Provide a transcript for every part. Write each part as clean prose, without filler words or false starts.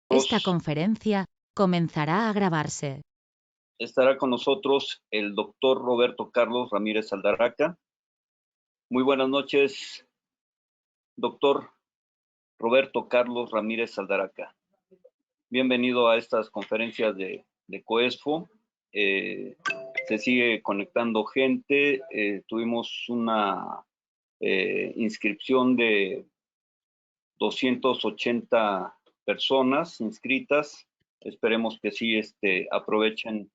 Esta conferencia comenzará a grabarse. Estará con nosotros el doctor Roberto Carlos Ramírez Aldaraca. Muy buenas noches, doctor Roberto Carlos Ramírez Aldaraca. Bienvenido a estas conferencias de COESFO. Se sigue conectando gente. Tuvimos una inscripción de 280 personas inscritas. Esperemos que sí aprovechen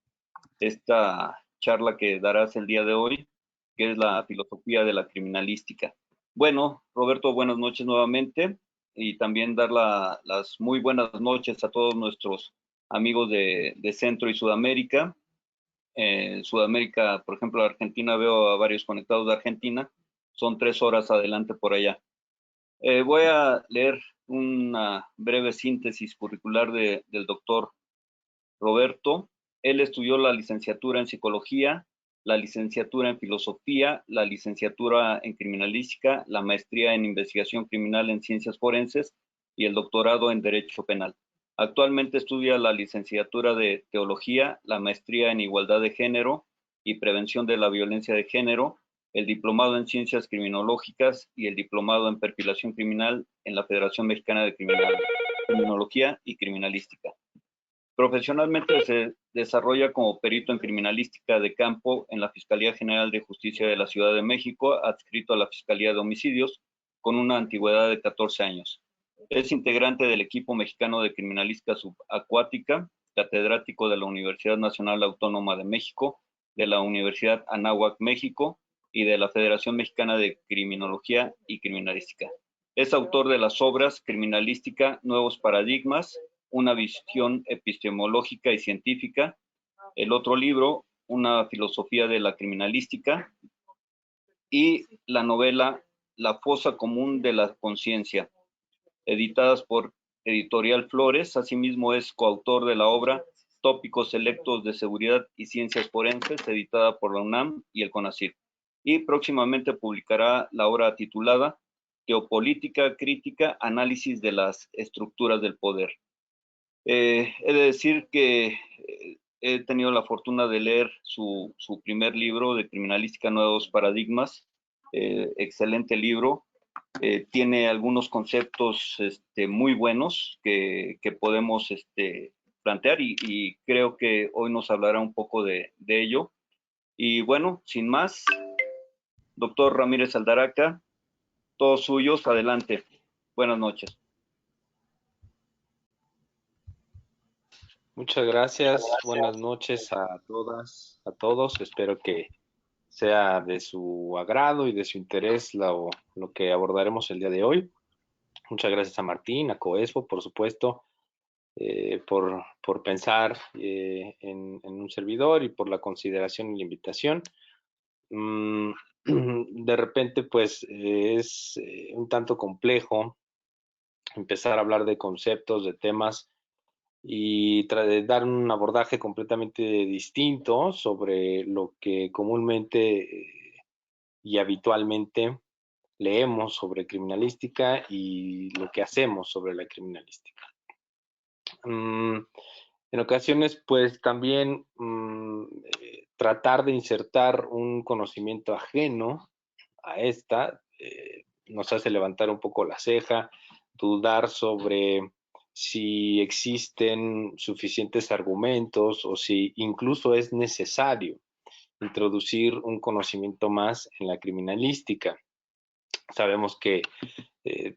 esta charla que darás el día de hoy, que es la filosofía de la criminalística. Bueno, Roberto, buenas noches nuevamente y también dar las muy buenas noches a todos nuestros amigos de Centro y Sudamérica. Sudamérica, por ejemplo, Argentina, veo a varios conectados de Argentina, son 3 horas adelante por allá. Voy a leer una breve síntesis curricular del doctor Roberto. Él estudió la licenciatura en psicología, la licenciatura en filosofía, la licenciatura en criminalística, la maestría en investigación criminal en ciencias forenses y el doctorado en derecho penal. Actualmente estudia la licenciatura de teología, la maestría en igualdad de género y prevención de la violencia de género, el diplomado en ciencias criminológicas y el diplomado en perfilación criminal en la Federación Mexicana de Criminología y Criminalística. Profesionalmente se desarrolla como perito en criminalística de campo en la Fiscalía General de Justicia de la Ciudad de México, adscrito a la Fiscalía de Homicidios, con una antigüedad de 14 años. Es integrante del equipo mexicano de criminalística subacuática, catedrático de la Universidad Nacional Autónoma de México, de la Universidad Anáhuac, México, y de la Federación Mexicana de Criminología y Criminalística. Es autor de las obras Criminalística, Nuevos Paradigmas, una visión epistemológica y científica. El otro libro, Una filosofía de la criminalística, y la novela La fosa común de la conciencia, editadas por Editorial Flores. Asimismo es coautor de la obra Tópicos selectos de seguridad y ciencias forenses, editada por la UNAM y el CONACYT. Y próximamente publicará la obra titulada Geopolítica crítica, análisis de las estructuras del poder. He de decir que he tenido la fortuna de leer su primer libro de criminalística, Nuevos Paradigmas. Excelente libro. Tiene algunos conceptos muy buenos que podemos plantear y creo que hoy nos hablará un poco de ello. Y bueno, sin más, doctor Ramírez Aldaraca, todos suyos, adelante. Buenas noches. Muchas gracias. Buenas noches a todas, a todos. Espero que sea de su agrado y de su interés lo que abordaremos el día de hoy. Muchas gracias a Martín, a COESFO, por supuesto, por pensar en un servidor y por la consideración y la invitación. De repente, pues, es un tanto complejo empezar a hablar de conceptos, de temas y dar un abordaje completamente distinto sobre lo que comúnmente y habitualmente leemos sobre criminalística y lo que hacemos sobre la criminalística. En ocasiones, pues también tratar de insertar un conocimiento ajeno a esta nos hace levantar un poco la ceja, dudar sobre si existen suficientes argumentos o si incluso es necesario introducir un conocimiento más en la criminalística. Sabemos que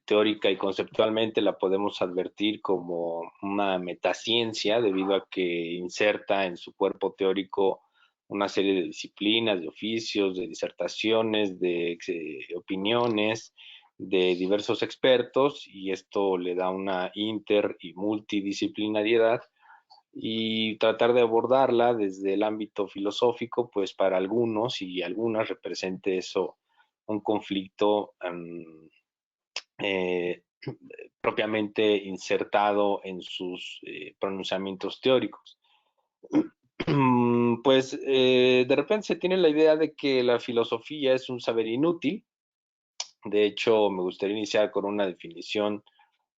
teórica y conceptualmente la podemos advertir como una metaciencia debido a que inserta en su cuerpo teórico una serie de disciplinas, de oficios, de disertaciones, de opiniones de diversos expertos, y esto le da una inter y multidisciplinariedad, y tratar de abordarla desde el ámbito filosófico, pues para algunos y algunas represente eso un conflicto propiamente insertado en sus pronunciamientos teóricos. Pues de repente se tiene la idea de que la filosofía es un saber inútil. De hecho, me gustaría iniciar con una definición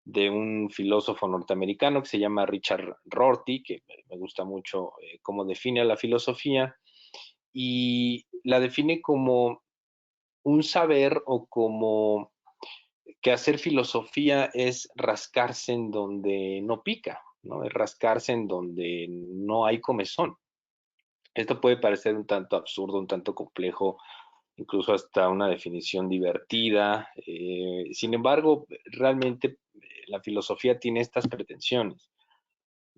de un filósofo norteamericano que se llama Richard Rorty, que me gusta mucho cómo define a la filosofía, y la define como un saber o como que hacer filosofía es rascarse en donde no pica, ¿no? Es rascarse en donde no hay comezón. Esto puede parecer un tanto absurdo, un tanto complejo, incluso hasta una definición divertida. Sin embargo, realmente la filosofía tiene estas pretensiones.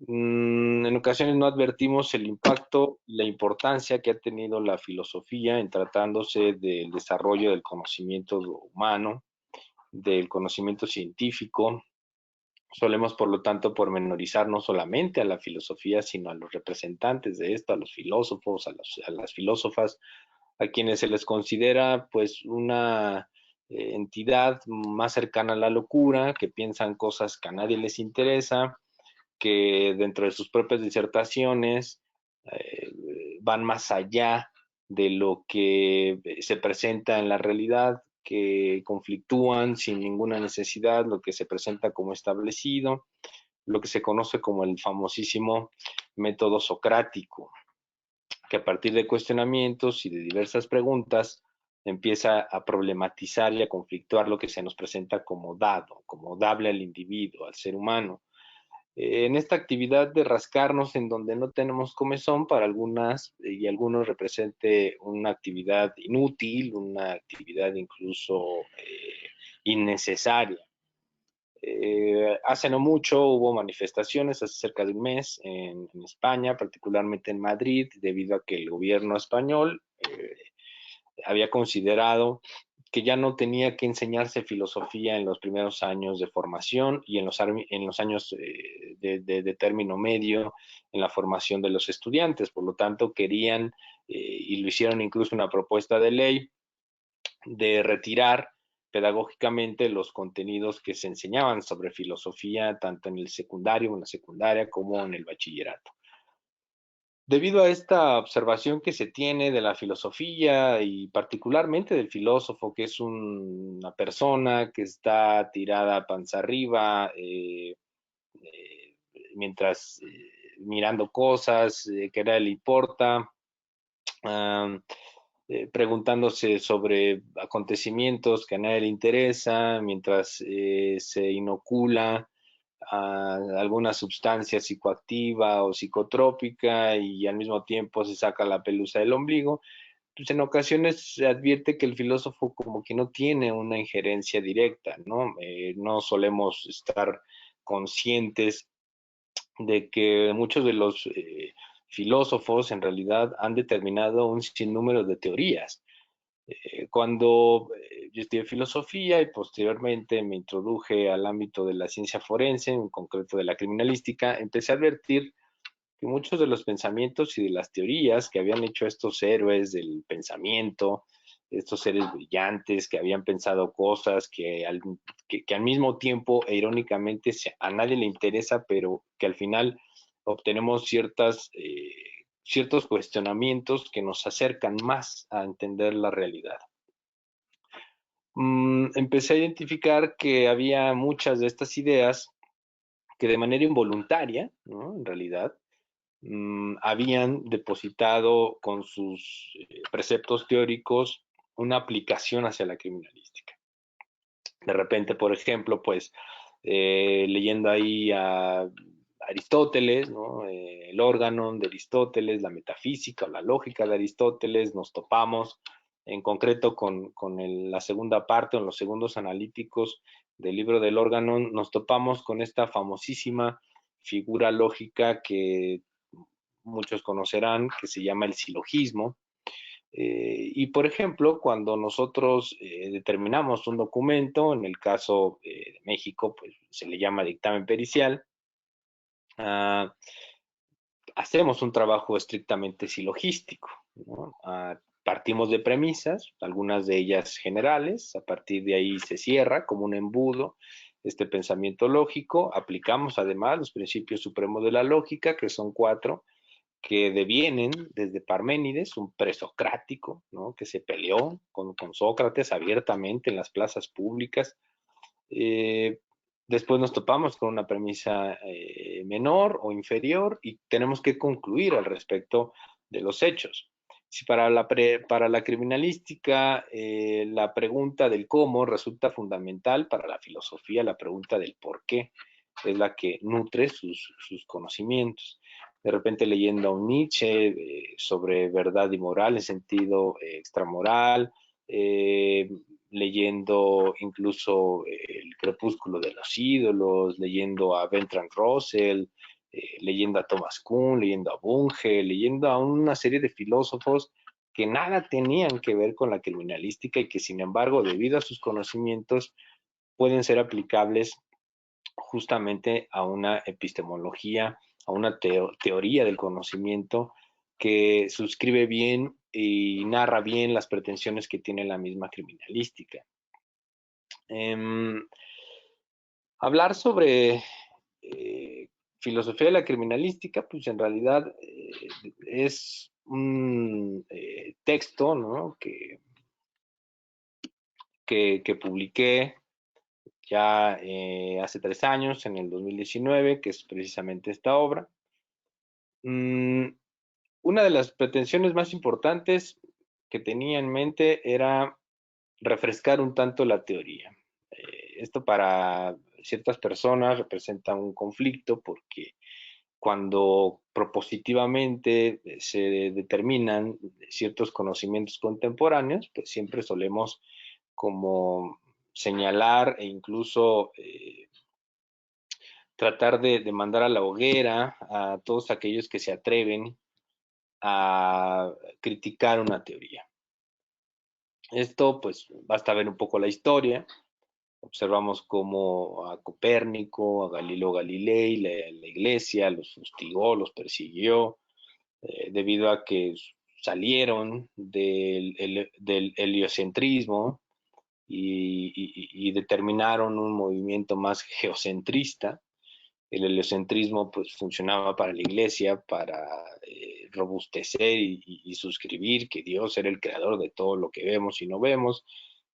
En ocasiones no advertimos el impacto, la importancia que ha tenido la filosofía en tratándose del desarrollo del conocimiento humano, del conocimiento científico. Solemos, por lo tanto, pormenorizar no solamente a la filosofía, sino a los representantes de esto, a los filósofos, a las filósofas, a quienes se les considera pues una entidad más cercana a la locura, que piensan cosas que a nadie les interesa, que dentro de sus propias disertaciones eh, van más allá de lo que se presenta en la realidad, que conflictúan sin ninguna necesidad lo que se presenta como establecido, lo que se conoce como el famosísimo método socrático, que a partir de cuestionamientos y de diversas preguntas empieza a problematizar y a conflictuar lo que se nos presenta como dado, como dable al individuo, al ser humano. En esta actividad de rascarnos en donde no tenemos comezón, para algunas y algunos represente una actividad inútil, una actividad incluso innecesaria. Hace no mucho hubo manifestaciones, hace cerca de un mes, en España, particularmente en Madrid, debido a que el gobierno español había considerado que ya no tenía que enseñarse filosofía en los primeros años de formación y en los años de término medio en la formación de los estudiantes. Por lo tanto, querían, y lo hicieron incluso una propuesta de ley, de retirar pedagógicamente los contenidos que se enseñaban sobre filosofía, tanto en el secundario, en la secundaria, como en el bachillerato. Debido a esta observación que se tiene de la filosofía y particularmente del filósofo, que es una persona que está tirada panza arriba, mientras mirando cosas que a nadie le importa, preguntándose sobre acontecimientos que a nadie le interesa, mientras se inocula alguna sustancia psicoactiva o psicotrópica y al mismo tiempo se saca la pelusa del ombligo. Pues en ocasiones se advierte que el filósofo como que no tiene una injerencia directa, ¿no? No solemos estar conscientes de que muchos de los filósofos en realidad han determinado un sinnúmero de teorías. Cuando yo estudié filosofía y posteriormente me introduje al ámbito de la ciencia forense, en concreto de la criminalística, empecé a advertir que muchos de los pensamientos y de las teorías que habían hecho estos héroes del pensamiento, estos seres brillantes que habían pensado cosas que al mismo tiempo e irónicamente a nadie le interesa, pero que al final obtenemos ciertos cuestionamientos que nos acercan más a entender la realidad. Empecé a identificar que había muchas de estas ideas que de manera involuntaria, ¿no? En realidad, habían depositado con sus preceptos teóricos una aplicación hacia la criminalística. De repente, por ejemplo, pues leyendo ahí a Aristóteles, ¿no? El órganon de Aristóteles, la metafísica o la lógica de Aristóteles, nos topamos en concreto con la segunda parte, o los segundos analíticos del libro del órganon, nos topamos con esta famosísima figura lógica que muchos conocerán, que se llama el silogismo. Y por ejemplo, cuando nosotros determinamos un documento, en el caso de México, pues se le llama dictamen pericial, hacemos un trabajo estrictamente silogístico, ¿no? Partimos de premisas, algunas de ellas generales, a partir de ahí se cierra como un embudo este pensamiento lógico, aplicamos además los principios supremos de la lógica, que son 4, que devienen desde Parménides, un presocrático, ¿no? Que se peleó con Sócrates abiertamente en las plazas públicas. Después nos topamos con una premisa menor o inferior y tenemos que concluir al respecto de los hechos. Si para la criminalística la pregunta del cómo resulta fundamental, para la filosofía la pregunta del por qué es la que nutre sus conocimientos. De repente leyendo a un Nietzsche sobre verdad y moral en sentido extramoral, leyendo incluso El crepúsculo de los ídolos, leyendo a Bertrand Russell, leyendo a Thomas Kuhn, leyendo a Bunge, leyendo a una serie de filósofos que nada tenían que ver con la criminalística y que sin embargo, debido a sus conocimientos, pueden ser aplicables justamente a una epistemología, a una teoría del conocimiento que suscribe bien y narra bien las pretensiones que tiene la misma criminalística. Hablar sobre filosofía de la criminalística, pues en realidad es un texto, ¿no? que publiqué ya hace 3 años, en el 2019, que es precisamente esta obra. Una de las pretensiones más importantes que tenía en mente era refrescar un tanto la teoría. Esto para ciertas personas representa un conflicto porque cuando propositivamente se determinan ciertos conocimientos contemporáneos, pues siempre solemos como señalar e incluso tratar de mandar a la hoguera a todos aquellos que se atreven a criticar una teoría. Esto, pues, basta ver un poco la historia. Observamos cómo a Copérnico, a Galileo Galilei, la iglesia los fustigó, los persiguió, debido a que salieron del heliocentrismo y determinaron un movimiento más geocentrista. El heliocentrismo pues funcionaba para la iglesia, para robustecer y suscribir que Dios era el creador de todo lo que vemos y no vemos.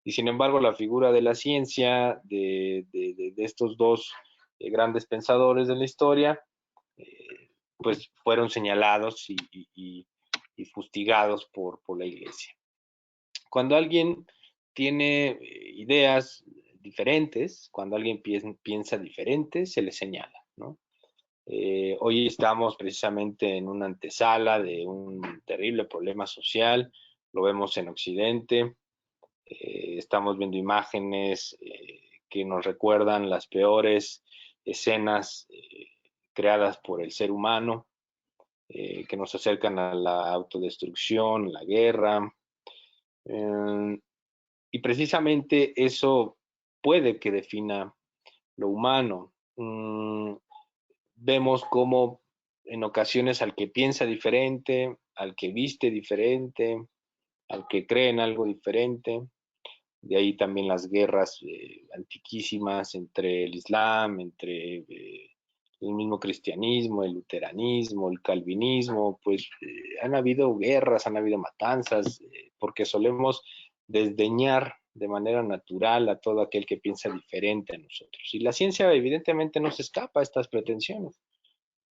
Y sin embargo, la figura de la ciencia, de estos dos grandes pensadores de la historia, pues fueron señalados y fustigados por la iglesia. Cuando alguien tiene ideas diferentes, cuando alguien piensa diferente, se le señala, ¿no? Hoy estamos precisamente en una antesala de un terrible problema social, lo vemos en Occidente, estamos viendo imágenes que nos recuerdan las peores escenas creadas por el ser humano, que nos acercan a la autodestrucción, la guerra, y precisamente eso puede que defina lo humano. Vemos cómo en ocasiones al que piensa diferente, al que viste diferente, al que cree en algo diferente, de ahí también las guerras antiquísimas entre el Islam, entre el mismo cristianismo, el luteranismo, el calvinismo, pues han habido guerras, han habido matanzas, porque solemos desdeñar de manera natural a todo aquel que piensa diferente a nosotros. Y la ciencia evidentemente no se escapa a estas pretensiones.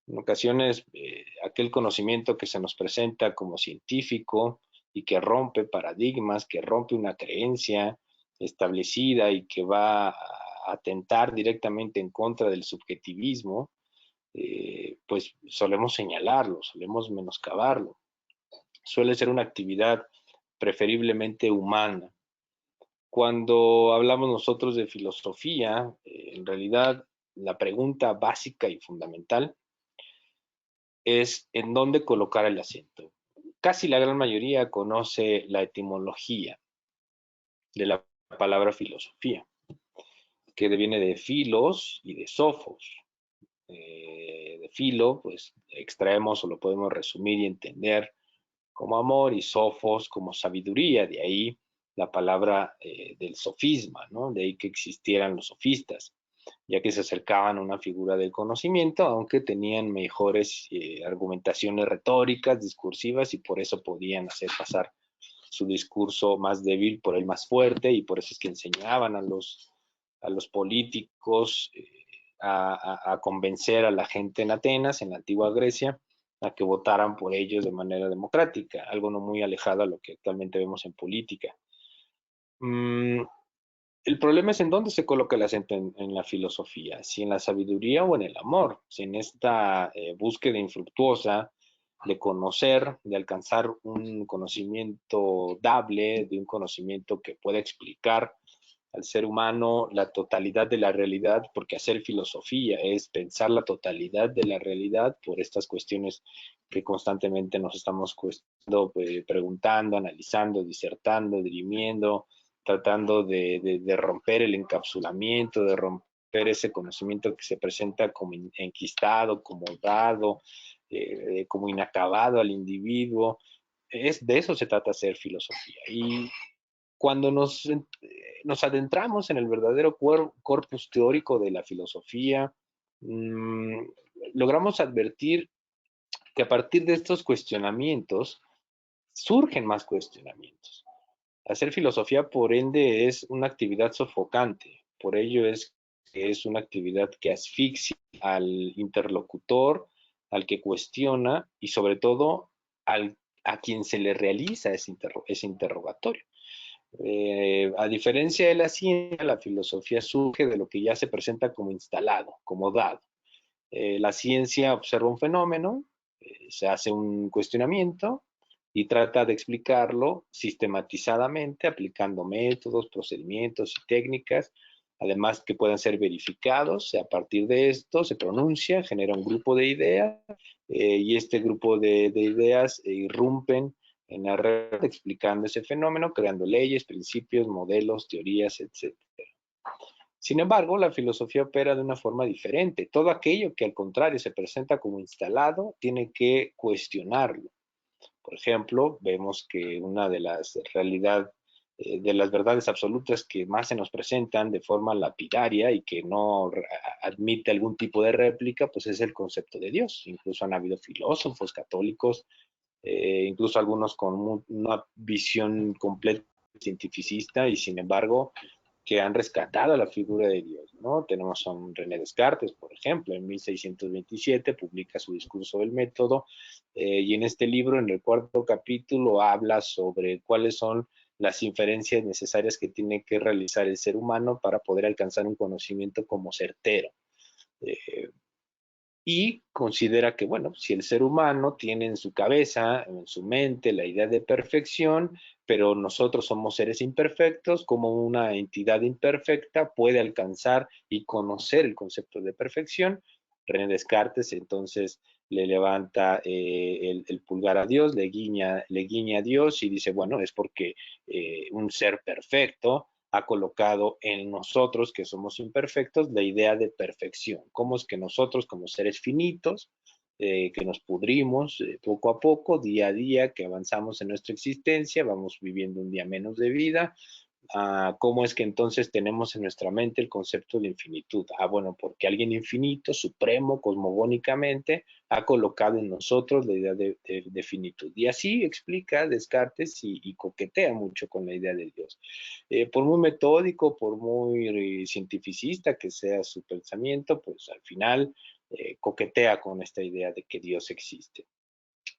En ocasiones, aquel conocimiento que se nos presenta como científico y que rompe paradigmas, que rompe una creencia establecida y que va a atentar directamente en contra del subjetivismo, pues solemos señalarlo, solemos menoscabarlo. Suele ser una actividad preferiblemente humana. Cuando hablamos nosotros de filosofía, en realidad la pregunta básica y fundamental es en dónde colocar el acento. Casi la gran mayoría conoce la etimología de la palabra filosofía, que viene de filos y de sofos. De filo, pues extraemos o lo podemos resumir y entender como amor, y sofos como sabiduría, de ahí la palabra del sofisma, ¿no? De ahí que existieran los sofistas, ya que se acercaban a una figura del conocimiento, aunque tenían mejores argumentaciones retóricas, discursivas, y por eso podían hacer pasar su discurso más débil por el más fuerte, y por eso es que enseñaban a los a los políticos a convencer a la gente en Atenas, en la antigua Grecia, a que votaran por ellos de manera democrática, algo no muy alejado a lo que actualmente vemos en política. El problema es en dónde se coloca el acento en la filosofía, si en la sabiduría o en el amor, si en esta búsqueda infructuosa de conocer, de alcanzar un conocimiento dable, de un conocimiento que pueda explicar al ser humano la totalidad de la realidad, porque hacer filosofía es pensar la totalidad de la realidad por estas cuestiones que constantemente nos estamos preguntando, analizando, disertando, dirimiendo, tratando de romper el encapsulamiento, de romper ese conocimiento que se presenta como enquistado, como dado, como inacabado al individuo. De eso se trata hacer filosofía. Y cuando nos adentramos en el verdadero corpus teórico de la filosofía, logramos advertir que a partir de estos cuestionamientos surgen más cuestionamientos. Hacer filosofía, por ende, es una actividad sofocante. Por ello es que es una actividad que asfixia al interlocutor, al que cuestiona y sobre todo a quien se le realiza ese interrogatorio. A diferencia de la ciencia, la filosofía surge de lo que ya se presenta como instalado, como dado. La ciencia observa un fenómeno, se hace un cuestionamiento y trata de explicarlo sistematizadamente, aplicando métodos, procedimientos y técnicas, además que puedan ser verificados. A partir de esto se pronuncia, genera un grupo de ideas y este grupo de ideas irrumpen en la red explicando ese fenómeno, creando leyes, principios, modelos, teorías, etc. Sin embargo, la filosofía opera de una forma diferente. Todo aquello que al contrario se presenta como instalado tiene que cuestionarlo. Por ejemplo, vemos que una de las de las verdades absolutas que más se nos presentan de forma lapidaria y que no admite algún tipo de réplica, pues es el concepto de Dios. Incluso han habido filósofos católicos, incluso algunos con una visión completa cientificista y sin embargo que han rescatado la figura de Dios, ¿no? Tenemos a un René Descartes, por ejemplo, en 1627 publica su discurso del método y en este libro, en el cuarto capítulo, habla sobre cuáles son las inferencias necesarias que tiene que realizar el ser humano para poder alcanzar un conocimiento como certero. Y considera que, bueno, si el ser humano tiene en su cabeza, en su mente, la idea de perfección, pero nosotros somos seres imperfectos, como una entidad imperfecta puede alcanzar y conocer el concepto de perfección. René Descartes entonces le levanta el pulgar a Dios, le guiña a Dios y dice, bueno, es porque un ser perfecto ha colocado en nosotros, que somos imperfectos, la idea de perfección. Cómo es que nosotros, como seres finitos, que nos pudrimos poco a poco, día a día, que avanzamos en nuestra existencia, vamos viviendo un día menos de vida, ¿cómo es que entonces tenemos en nuestra mente el concepto de infinitud? Bueno, porque alguien infinito, supremo, cosmogónicamente, ha colocado en nosotros la idea de finitud. Y así explica Descartes y coquetea mucho con la idea de Dios. Por muy metódico, por muy cientificista que sea su pensamiento, pues al final coquetea con esta idea de que Dios existe.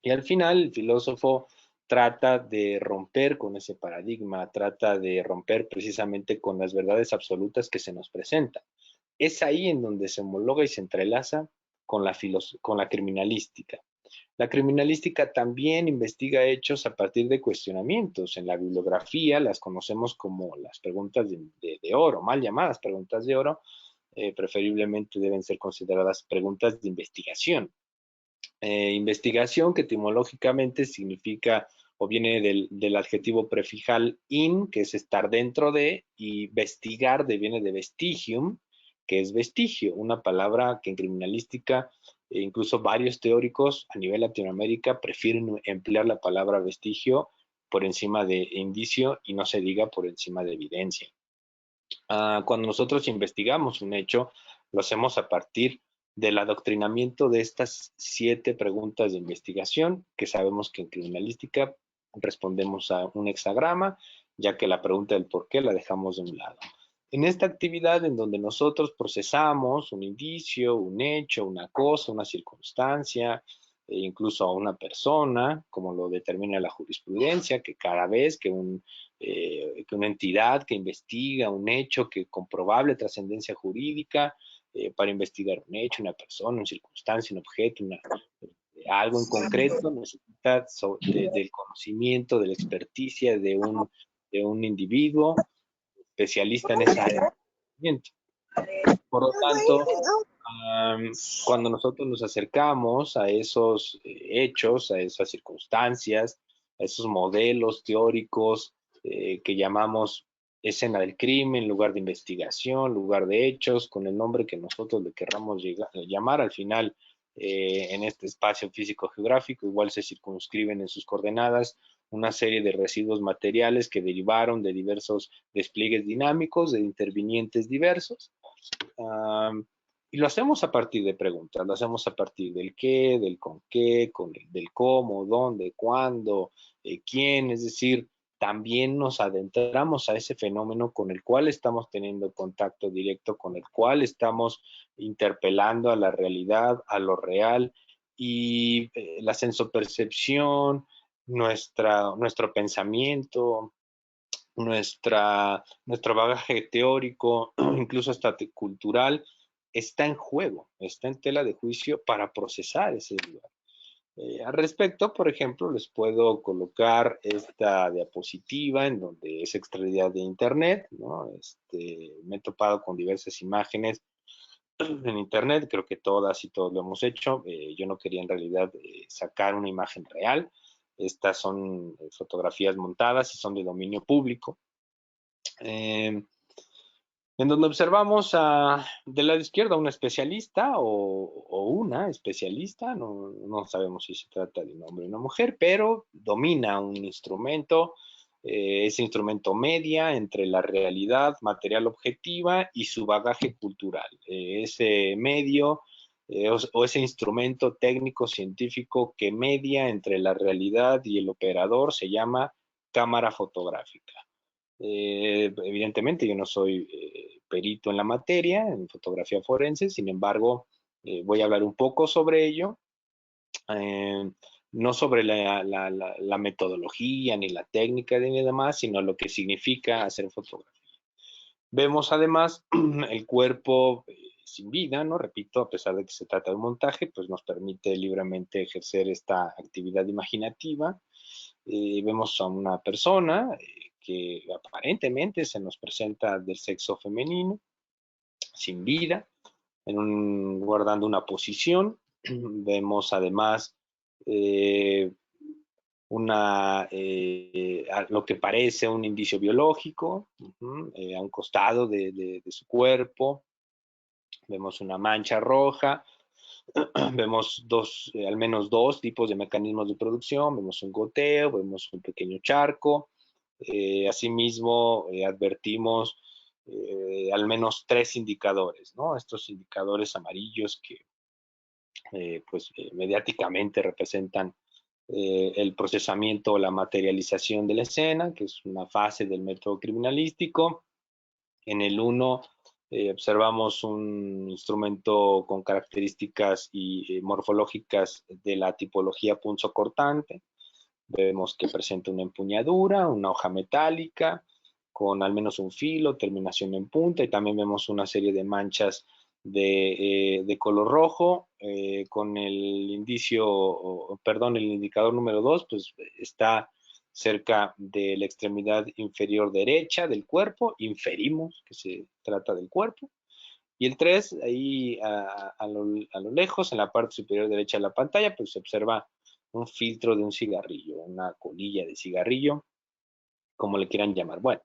Y al final el filósofo trata de romper con ese paradigma, trata de romper precisamente con las verdades absolutas que se nos presentan. Es ahí en donde se homologa y se entrelaza con la criminalística. La criminalística también investiga hechos a partir de cuestionamientos. En la bibliografía las conocemos como las preguntas de oro, mal llamadas preguntas de oro, preferiblemente deben ser consideradas preguntas de investigación. Investigación que etimológicamente significa o viene del adjetivo prefijal in, que es estar dentro de, y vestigar viene de vestigium, que es vestigio, una palabra que en criminalística incluso varios teóricos a nivel Latinoamérica prefieren emplear la palabra vestigio por encima de indicio y no se diga por encima de evidencia. Cuando nosotros investigamos un hecho, lo hacemos a partir del adoctrinamiento de estas 7 preguntas de investigación, que sabemos que en criminalística respondemos a un hexagrama, ya que la pregunta del por qué la dejamos de un lado. En esta actividad en donde nosotros procesamos un indicio, un hecho, una cosa, una circunstancia, e incluso a una persona, como lo determina la jurisprudencia, que cada vez que una entidad que investiga un hecho que con probable trascendencia jurídica, para investigar un hecho, una persona, una circunstancia, un objeto, algo en concreto, necesita del conocimiento, de la experticia de un individuo especialista en esa área de conocimiento. Por lo tanto, cuando nosotros nos acercamos a esos hechos, a esas circunstancias, a esos modelos teóricos que llamamos escena del crimen, lugar de investigación, lugar de hechos, con el nombre que nosotros le querramos llamar, al final en este espacio físico-geográfico igual se circunscriben en sus coordenadas una serie de residuos materiales que derivaron de diversos despliegues dinámicos, de intervinientes diversos. Y lo hacemos a partir de preguntas, lo hacemos a partir del qué, del con qué, del cómo, dónde, cuándo, quién, es decir, también nos adentramos a ese fenómeno con el cual estamos teniendo contacto directo, con el cual estamos interpelando a la realidad, a lo real, y la sensopercepción, nuestro pensamiento, nuestro bagaje teórico, incluso hasta cultural, está en juego, está en tela de juicio para procesar ese lugar. Al respecto, por ejemplo, les puedo colocar esta diapositiva en donde es extraída de internet, ¿no? Me he topado con diversas imágenes en internet, creo que todas y todos lo hemos hecho. Yo no quería en realidad sacar una imagen real. Estas son fotografías montadas y son de dominio público. En donde observamos del lado izquierdo a una especialista o una especialista, no sabemos si se trata de un hombre o una mujer, pero domina un instrumento, ese instrumento media entre la realidad material objetiva y su bagaje cultural. Ese medio o ese instrumento técnico científico que media entre la realidad y el operador se llama cámara fotográfica. Evidentemente yo no soy perito en la materia, en fotografía forense, sin embargo voy a hablar un poco sobre ello, no sobre la metodología, ni la técnica, ni demás, sino lo que significa hacer fotografía. Vemos además el cuerpo sin vida, ¿no? Repito, a pesar de que se trata de un montaje, pues nos permite libremente ejercer esta actividad imaginativa. Vemos a una persona que aparentemente se nos presenta del sexo femenino, sin vida, guardando una posición. Vemos además lo que parece un indicio biológico a un costado de su cuerpo. Vemos una mancha roja. Vemos al menos dos tipos de mecanismos de producción. Vemos un goteo, vemos un pequeño charco. Asimismo, advertimos al menos tres indicadores, ¿no? Estos indicadores amarillos que mediáticamente representan el procesamiento o la materialización de la escena, que es una fase del método criminalístico. En el 1 observamos un instrumento con características morfológicas de la tipología punzocortante. Vemos que presenta una empuñadura, una hoja metálica, con al menos un filo, terminación en punta, y también vemos una serie de manchas de color rojo, con el el indicador número 2, pues está cerca de la extremidad inferior derecha del cuerpo, inferimos que se trata del cuerpo. Y el 3, ahí a lo lejos, en la parte superior derecha de la pantalla, pues se observa un filtro de un cigarrillo, una colilla de cigarrillo, como le quieran llamar. Bueno,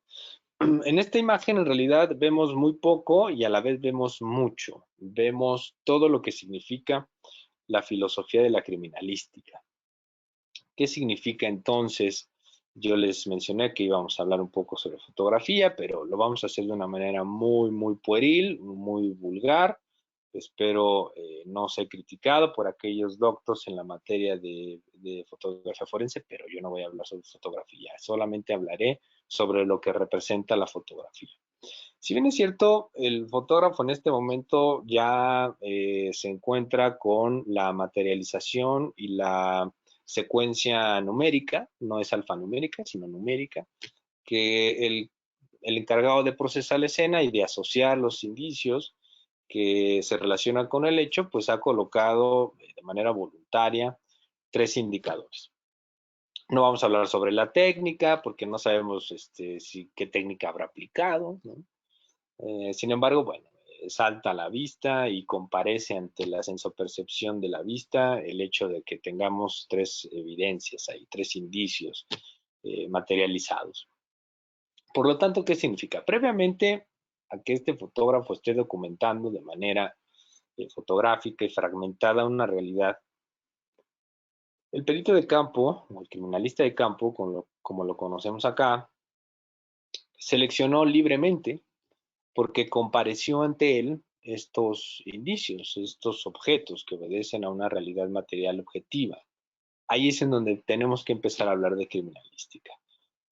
en esta imagen en realidad vemos muy poco y a la vez vemos mucho. Vemos todo lo que significa la filosofía de la criminalística. ¿Qué significa entonces? Yo les mencioné que íbamos a hablar un poco sobre fotografía, pero lo vamos a hacer de una manera muy, muy pueril, muy vulgar. Espero no ser criticado por aquellos doctos en la materia de fotografía forense, pero yo no voy a hablar sobre fotografía, solamente hablaré sobre lo que representa la fotografía. Si bien es cierto, el fotógrafo en este momento ya se encuentra con la materialización y la secuencia numérica, no es alfanumérica, sino numérica, que el encargado de procesar la escena y de asociar los indicios que se relacionan con el hecho, pues ha colocado de manera voluntaria 3 indicadores. No vamos a hablar sobre la técnica, porque no sabemos qué técnica habrá aplicado, ¿no? Sin embargo, bueno, salta a la vista y comparece ante la sensopercepción de la vista el hecho de que tengamos 3 evidencias ahí, 3 indicios materializados. Por lo tanto, ¿qué significa? Previamente a que este fotógrafo esté documentando de manera fotográfica y fragmentada una realidad, el perito de campo, o el criminalista de campo, como lo conocemos acá, seleccionó libremente porque compareció ante él estos indicios, estos objetos que obedecen a una realidad material objetiva. Ahí es en donde tenemos que empezar a hablar de criminalística.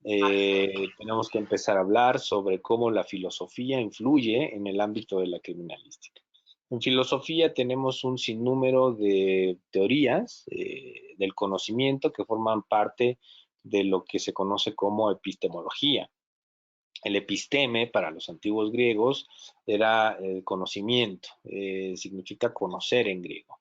Tenemos que empezar a hablar sobre cómo la filosofía influye en el ámbito de la criminalística. En filosofía tenemos un sinnúmero de teorías del conocimiento que forman parte de lo que se conoce como epistemología. El episteme para los antiguos griegos era el conocimiento, significa conocer en griego.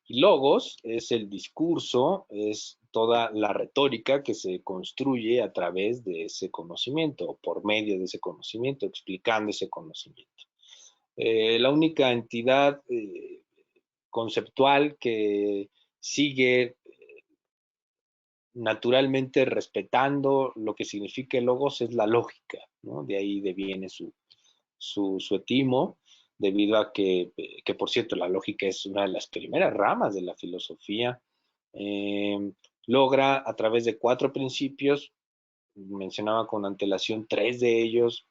Y logos es el discurso, es toda la retórica que se construye a través de ese conocimiento, o por medio de ese conocimiento, explicando ese conocimiento. La única entidad conceptual que sigue naturalmente respetando lo que significa el logos es la lógica, ¿no? De ahí deviene su etimo, debido a que, por cierto, la lógica es una de las primeras ramas de la filosofía. Logra a través de 4 principios, mencionaba con antelación 3 de ellos,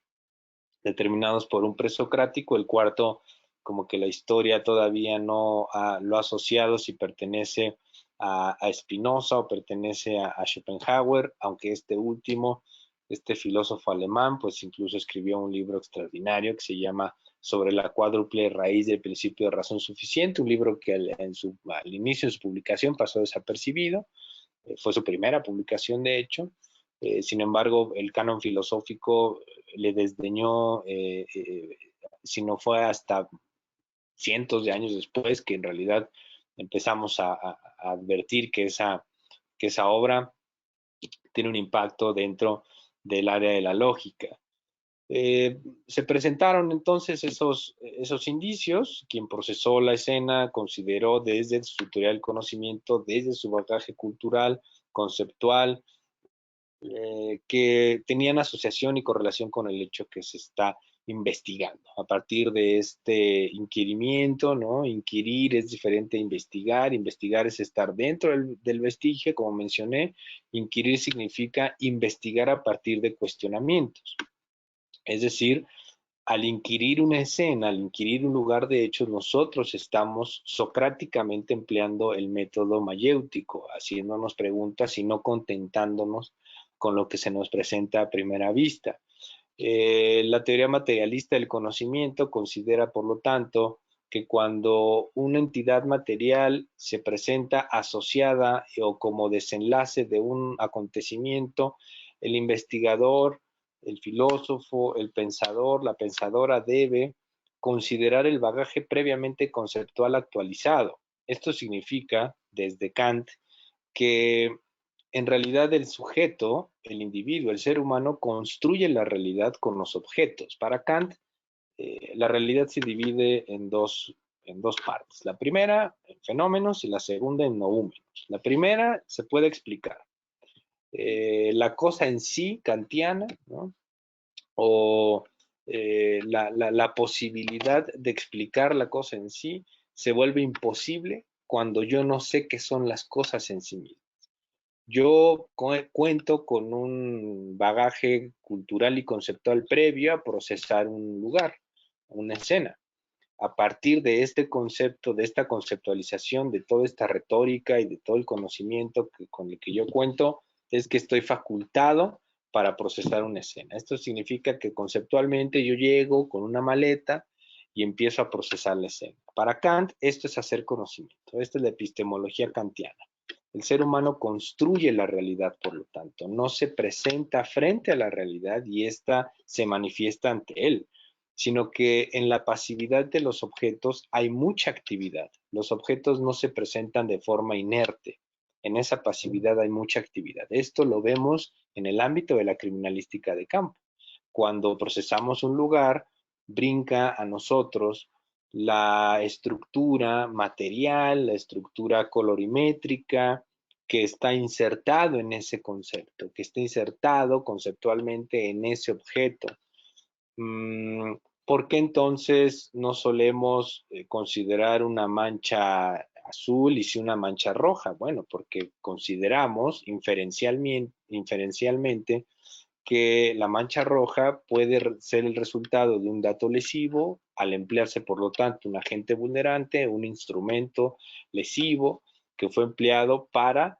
determinados por un presocrático, el cuarto como que la historia todavía no lo ha asociado si pertenece a Spinoza o pertenece a Schopenhauer, aunque este último, este filósofo alemán, pues incluso escribió un libro extraordinario que se llama Sobre la cuádruple raíz del principio de razón suficiente, un libro que al inicio de su publicación pasó desapercibido, fue su primera publicación de hecho. Sin embargo, el canon filosófico le desdeñó, si no fue hasta cientos de años después, que en realidad empezamos a advertir que esa obra tiene un impacto dentro del área de la lógica. Se presentaron entonces esos indicios. Quien procesó la escena consideró desde su teoría del conocimiento, desde su bagaje cultural, conceptual, que tenían asociación y correlación con el hecho que se está investigando. A partir de este inquirimiento, ¿no? Inquirir es diferente a investigar. Investigar es estar dentro del vestigio, como mencioné. Inquirir significa investigar a partir de cuestionamientos. Es decir, al inquirir una escena, al inquirir un lugar de hechos, nosotros estamos socráticamente empleando el método mayéutico, haciéndonos preguntas y no contentándonos con lo que se nos presenta a primera vista. La teoría materialista del conocimiento considera, por lo tanto, que cuando una entidad material se presenta asociada o como desenlace de un acontecimiento, el investigador, el filósofo, el pensador, la pensadora debe considerar el bagaje previamente conceptual actualizado. Esto significa, desde Kant, que en realidad el sujeto, el individuo, el ser humano, construye la realidad con los objetos. Para Kant, la realidad se divide en dos partes. La primera, en fenómenos, y la segunda, en noúmenos. La primera se puede explicar. La cosa en sí, kantiana, ¿no? O la posibilidad de explicar la cosa en sí se vuelve imposible cuando yo no sé qué son las cosas en sí mismas. Yo cuento con un bagaje cultural y conceptual previo a procesar un lugar, una escena. A partir de este concepto, de esta conceptualización, de toda esta retórica y de todo el conocimiento con el que yo cuento, es que estoy facultado para procesar una escena. Esto significa que conceptualmente yo llego con una maleta y empiezo a procesar la escena. Para Kant, esto es hacer conocimiento. Esta es la epistemología kantiana. El ser humano construye la realidad, por lo tanto, no se presenta frente a la realidad y ésta se manifiesta ante él, sino que en la pasividad de los objetos hay mucha actividad. Los objetos no se presentan de forma inerte. En esa pasividad hay mucha actividad. Esto lo vemos en el ámbito de la criminalística de campo. Cuando procesamos un lugar, brinca a nosotros la estructura material, la estructura colorimétrica, que está insertado en ese concepto, que está insertado conceptualmente en ese objeto. ¿Por qué entonces no solemos considerar una mancha azul y sí una mancha roja? Bueno, porque consideramos inferencialmente que la mancha roja puede ser el resultado de un dato lesivo al emplearse, por lo tanto, un agente vulnerante, un instrumento lesivo que fue empleado para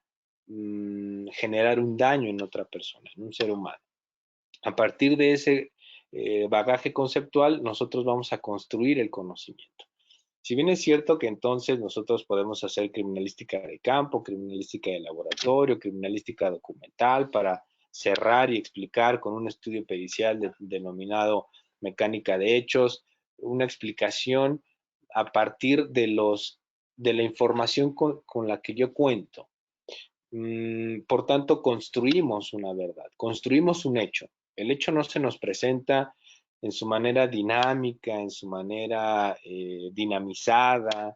generar un daño en otra persona, en un ser humano. A partir de ese bagaje conceptual, nosotros vamos a construir el conocimiento. Si bien es cierto que entonces nosotros podemos hacer criminalística de campo, criminalística de laboratorio, criminalística documental para cerrar y explicar con un estudio pericial denominado mecánica de hechos, una explicación a partir de la información con la que yo cuento. Por tanto, construimos una verdad, construimos un hecho. El hecho no se nos presenta en su manera dinámica, en su manera dinamizada,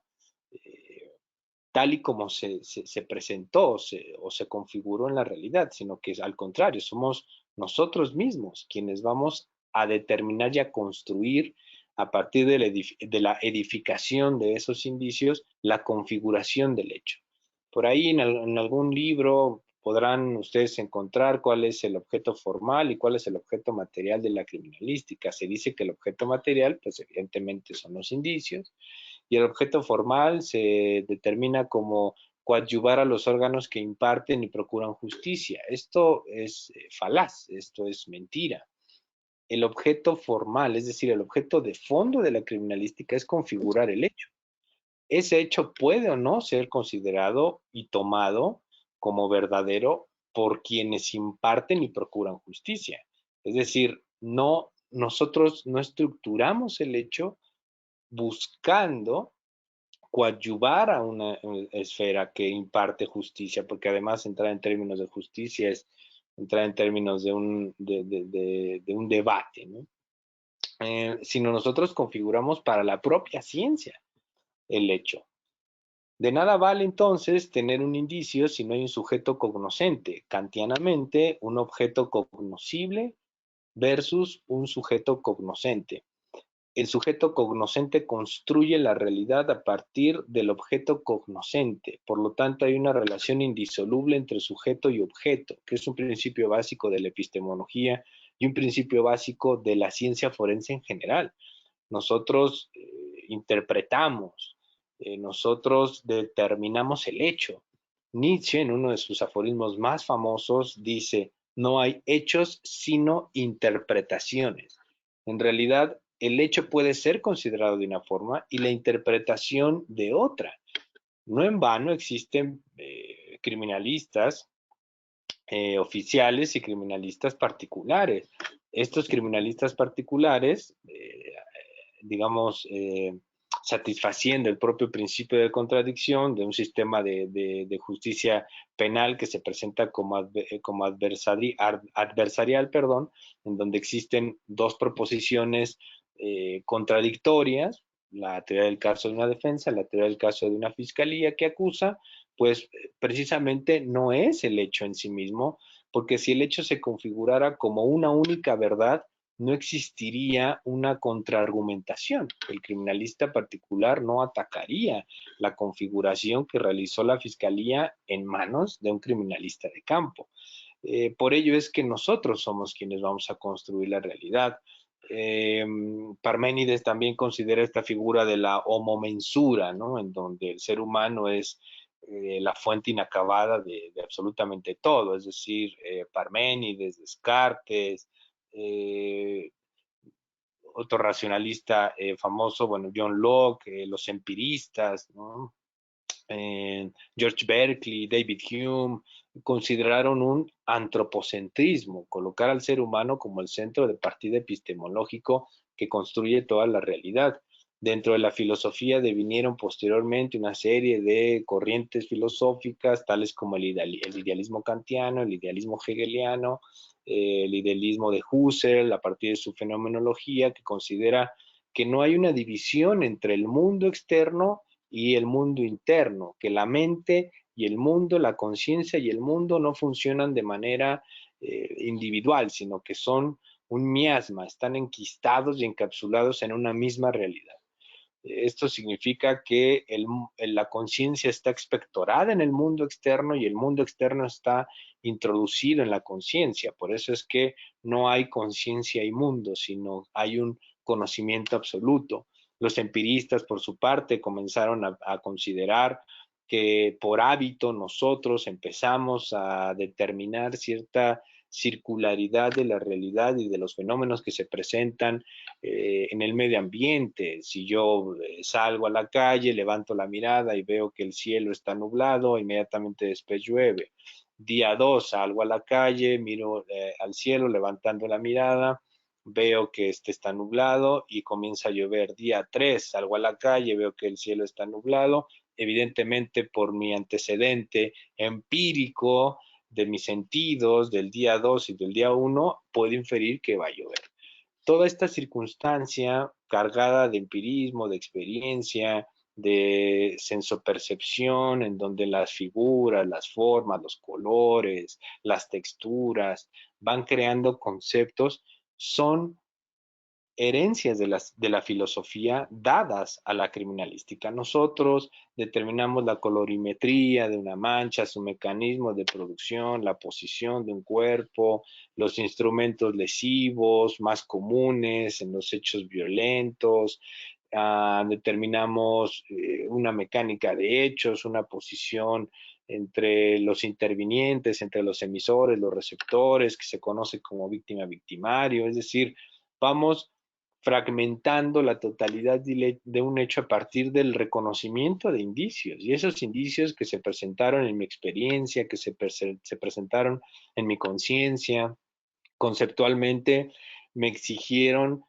tal y como se presentó o se configuró en la realidad, sino que al contrario, somos nosotros mismos quienes vamos a determinar y a construir a partir de la edificación de esos indicios la configuración del hecho. Por ahí en algún libro podrán ustedes encontrar cuál es el objeto formal y cuál es el objeto material de la criminalística. Se dice que el objeto material, pues evidentemente son los indicios, y el objeto formal se determina como coadyuvar a los órganos que imparten y procuran justicia. Esto es falaz, esto es mentira. El objeto formal, es decir, el objeto de fondo de la criminalística es configurar el hecho. Ese hecho puede o no ser considerado y tomado como verdadero por quienes imparten y procuran justicia. Es decir, nosotros no estructuramos el hecho buscando coadyuvar a una esfera que imparte justicia, porque además entrar en términos de justicia es entrar en términos de un debate, ¿no? Sino nosotros configuramos para la propia ciencia el hecho. De nada vale entonces tener un indicio si no hay un sujeto cognoscente. Kantianamente, un objeto cognoscible versus un sujeto cognoscente. El sujeto cognoscente construye la realidad a partir del objeto cognoscente. Por lo tanto, hay una relación indisoluble entre sujeto y objeto, que es un principio básico de la epistemología y un principio básico de la ciencia forense en general. Nosotros interpretamos, nosotros determinamos el hecho. Nietzsche, en uno de sus aforismos más famosos, dice, no hay hechos sino interpretaciones. En realidad, el hecho puede ser considerado de una forma y la interpretación de otra. No en vano existen criminalistas oficiales y criminalistas particulares. Estos criminalistas particulares, digamos, satisfaciendo el propio principio de contradicción de un sistema de justicia penal que se presenta como adversarial, perdón, en donde existen dos proposiciones contradictorias, la teoría del caso de una defensa, la teoría del caso de una fiscalía que acusa, pues precisamente no es el hecho en sí mismo, porque si el hecho se configurara como una única verdad, no existiría una contraargumentación. El criminalista particular no atacaría la configuración que realizó la fiscalía en manos de un criminalista de campo. Por ello es que nosotros somos quienes vamos a construir la realidad. Parménides también considera esta figura de la homomensura, ¿no? En donde el ser humano es la fuente inacabada de absolutamente todo, es decir, Parménides, Descartes, otro racionalista famoso, bueno, John Locke, los empiristas, ¿no? George Berkeley, David Hume, consideraron un antropocentrismo, colocar al ser humano como el centro de partida epistemológico que construye toda la realidad. Dentro de la filosofía devinieron posteriormente una serie de corrientes filosóficas, tales como el idealismo kantiano, el idealismo hegeliano, el idealismo de Husserl, a partir de su fenomenología, que considera que no hay una división entre el mundo externo y el mundo interno, que la mente y el mundo, la conciencia y el mundo no funcionan de manera individual, sino que son un miasma, están enquistados y encapsulados en una misma realidad. Esto significa que la conciencia está expectorada en el mundo externo y el mundo externo está introducido en la conciencia. Por eso es que no hay conciencia y mundo, sino hay un conocimiento absoluto. Los empiristas, por su parte, comenzaron a considerar que por hábito nosotros empezamos a determinar cierta circularidad de la realidad y de los fenómenos que se presentan en el medio ambiente. Si yo salgo a la calle, levanto la mirada y veo que el cielo está nublado, inmediatamente después llueve. Día 2, salgo a la calle, miro al cielo levantando la mirada, veo que este está nublado y comienza a llover. Día 3, salgo a la calle, veo que el cielo está nublado. Evidentemente, por mi antecedente empírico de mis sentidos del día 2 y del día 1, puedo inferir que va a llover. Toda esta circunstancia cargada de empirismo, de experiencia, de sensopercepción, en donde las figuras, las formas, los colores, las texturas van creando conceptos, son herencias de la filosofía dadas a la criminalística. Nosotros determinamos la colorimetría de una mancha, su mecanismo de producción, la posición de un cuerpo, los instrumentos lesivos más comunes en los hechos violentos, determinamos una mecánica de hechos, una posición entre los intervinientes, entre los emisores, los receptores, que se conoce como víctima-victimario, es decir, vamos fragmentando la totalidad de un hecho a partir del reconocimiento de indicios. Y esos indicios que se presentaron en mi experiencia, que se presentaron en mi conciencia, conceptualmente me exigieron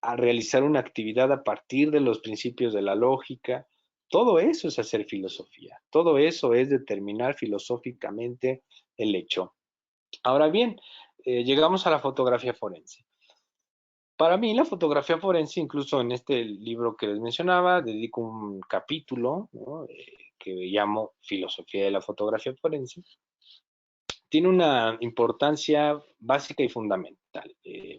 a realizar una actividad a partir de los principios de la lógica. Todo eso es hacer filosofía. Todo eso es determinar filosóficamente el hecho. Ahora bien, llegamos a la fotografía forense. Para mí, la fotografía forense, incluso en este libro que les mencionaba, dedico un capítulo, ¿no? Que llamo Filosofía de la Fotografía Forense. Tiene una importancia básica y fundamental.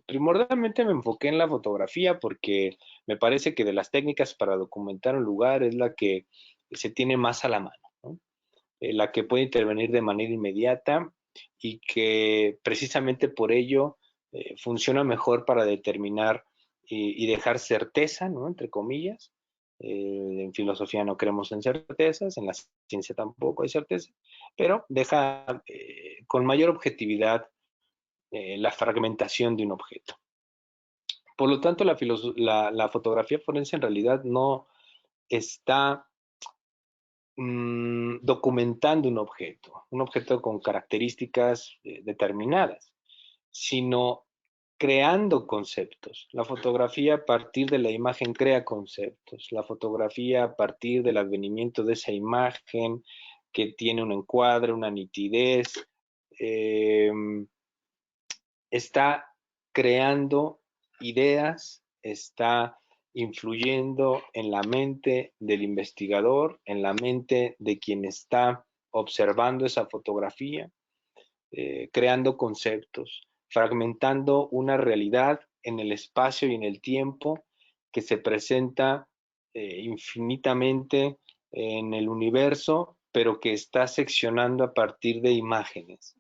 Primordialmente me enfoqué en la fotografía porque me parece que de las técnicas para documentar un lugar es la que se tiene más a la mano, ¿no? La que puede intervenir de manera inmediata y que precisamente por ello funciona mejor para determinar y dejar certeza, ¿no? Entre comillas. En filosofía no creemos en certezas, en la ciencia tampoco hay certeza, pero deja con mayor objetividad la fragmentación de un objeto. Por lo tanto, la fotografía forense en realidad no está documentando un objeto con características determinadas, sino creando conceptos. La fotografía a partir de la imagen crea conceptos. La fotografía a partir del advenimiento de esa imagen que tiene un encuadre, una nitidez, está creando ideas, está influyendo en la mente del investigador, en la mente de quien está observando esa fotografía, creando conceptos, fragmentando una realidad en el espacio y en el tiempo que se presenta infinitamente en el universo, pero que está seccionando a partir de imágenes.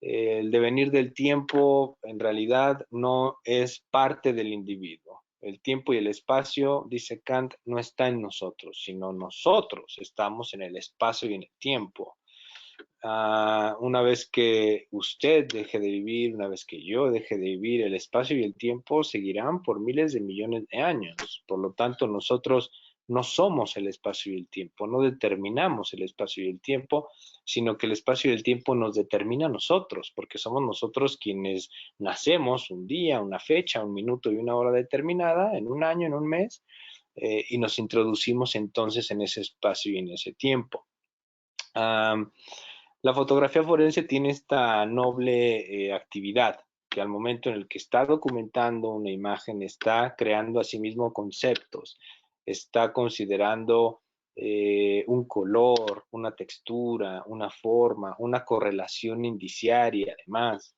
El devenir del tiempo en realidad no es parte del individuo. El tiempo y el espacio, dice Kant, no está en nosotros, sino nosotros estamos en el espacio y en el tiempo. Una vez que usted deje de vivir, una vez que yo deje de vivir, el espacio y el tiempo seguirán por miles de millones de años. Por lo tanto, nosotros no somos el espacio y el tiempo, no determinamos el espacio y el tiempo, sino que el espacio y el tiempo nos determina a nosotros, porque somos nosotros quienes nacemos un día, una fecha, un minuto y una hora determinada, en un año, en un mes, y nos introducimos entonces en ese espacio y en ese tiempo. La fotografía forense tiene esta noble actividad, que al momento en el que está documentando una imagen, está creando a sí mismo conceptos, está considerando un color, una textura, una forma, una correlación indiciaria, además.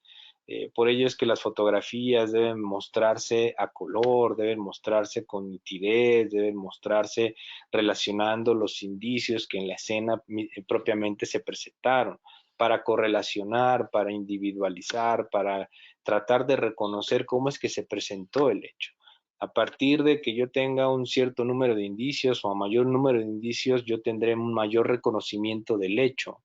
Por ello es que las fotografías deben mostrarse a color, deben mostrarse con nitidez, deben mostrarse relacionando los indicios que en la escena propiamente se presentaron, para correlacionar, para individualizar, para tratar de reconocer cómo es que se presentó el hecho. A partir de que yo tenga un cierto número de indicios o a mayor número de indicios, yo tendré un mayor reconocimiento del hecho.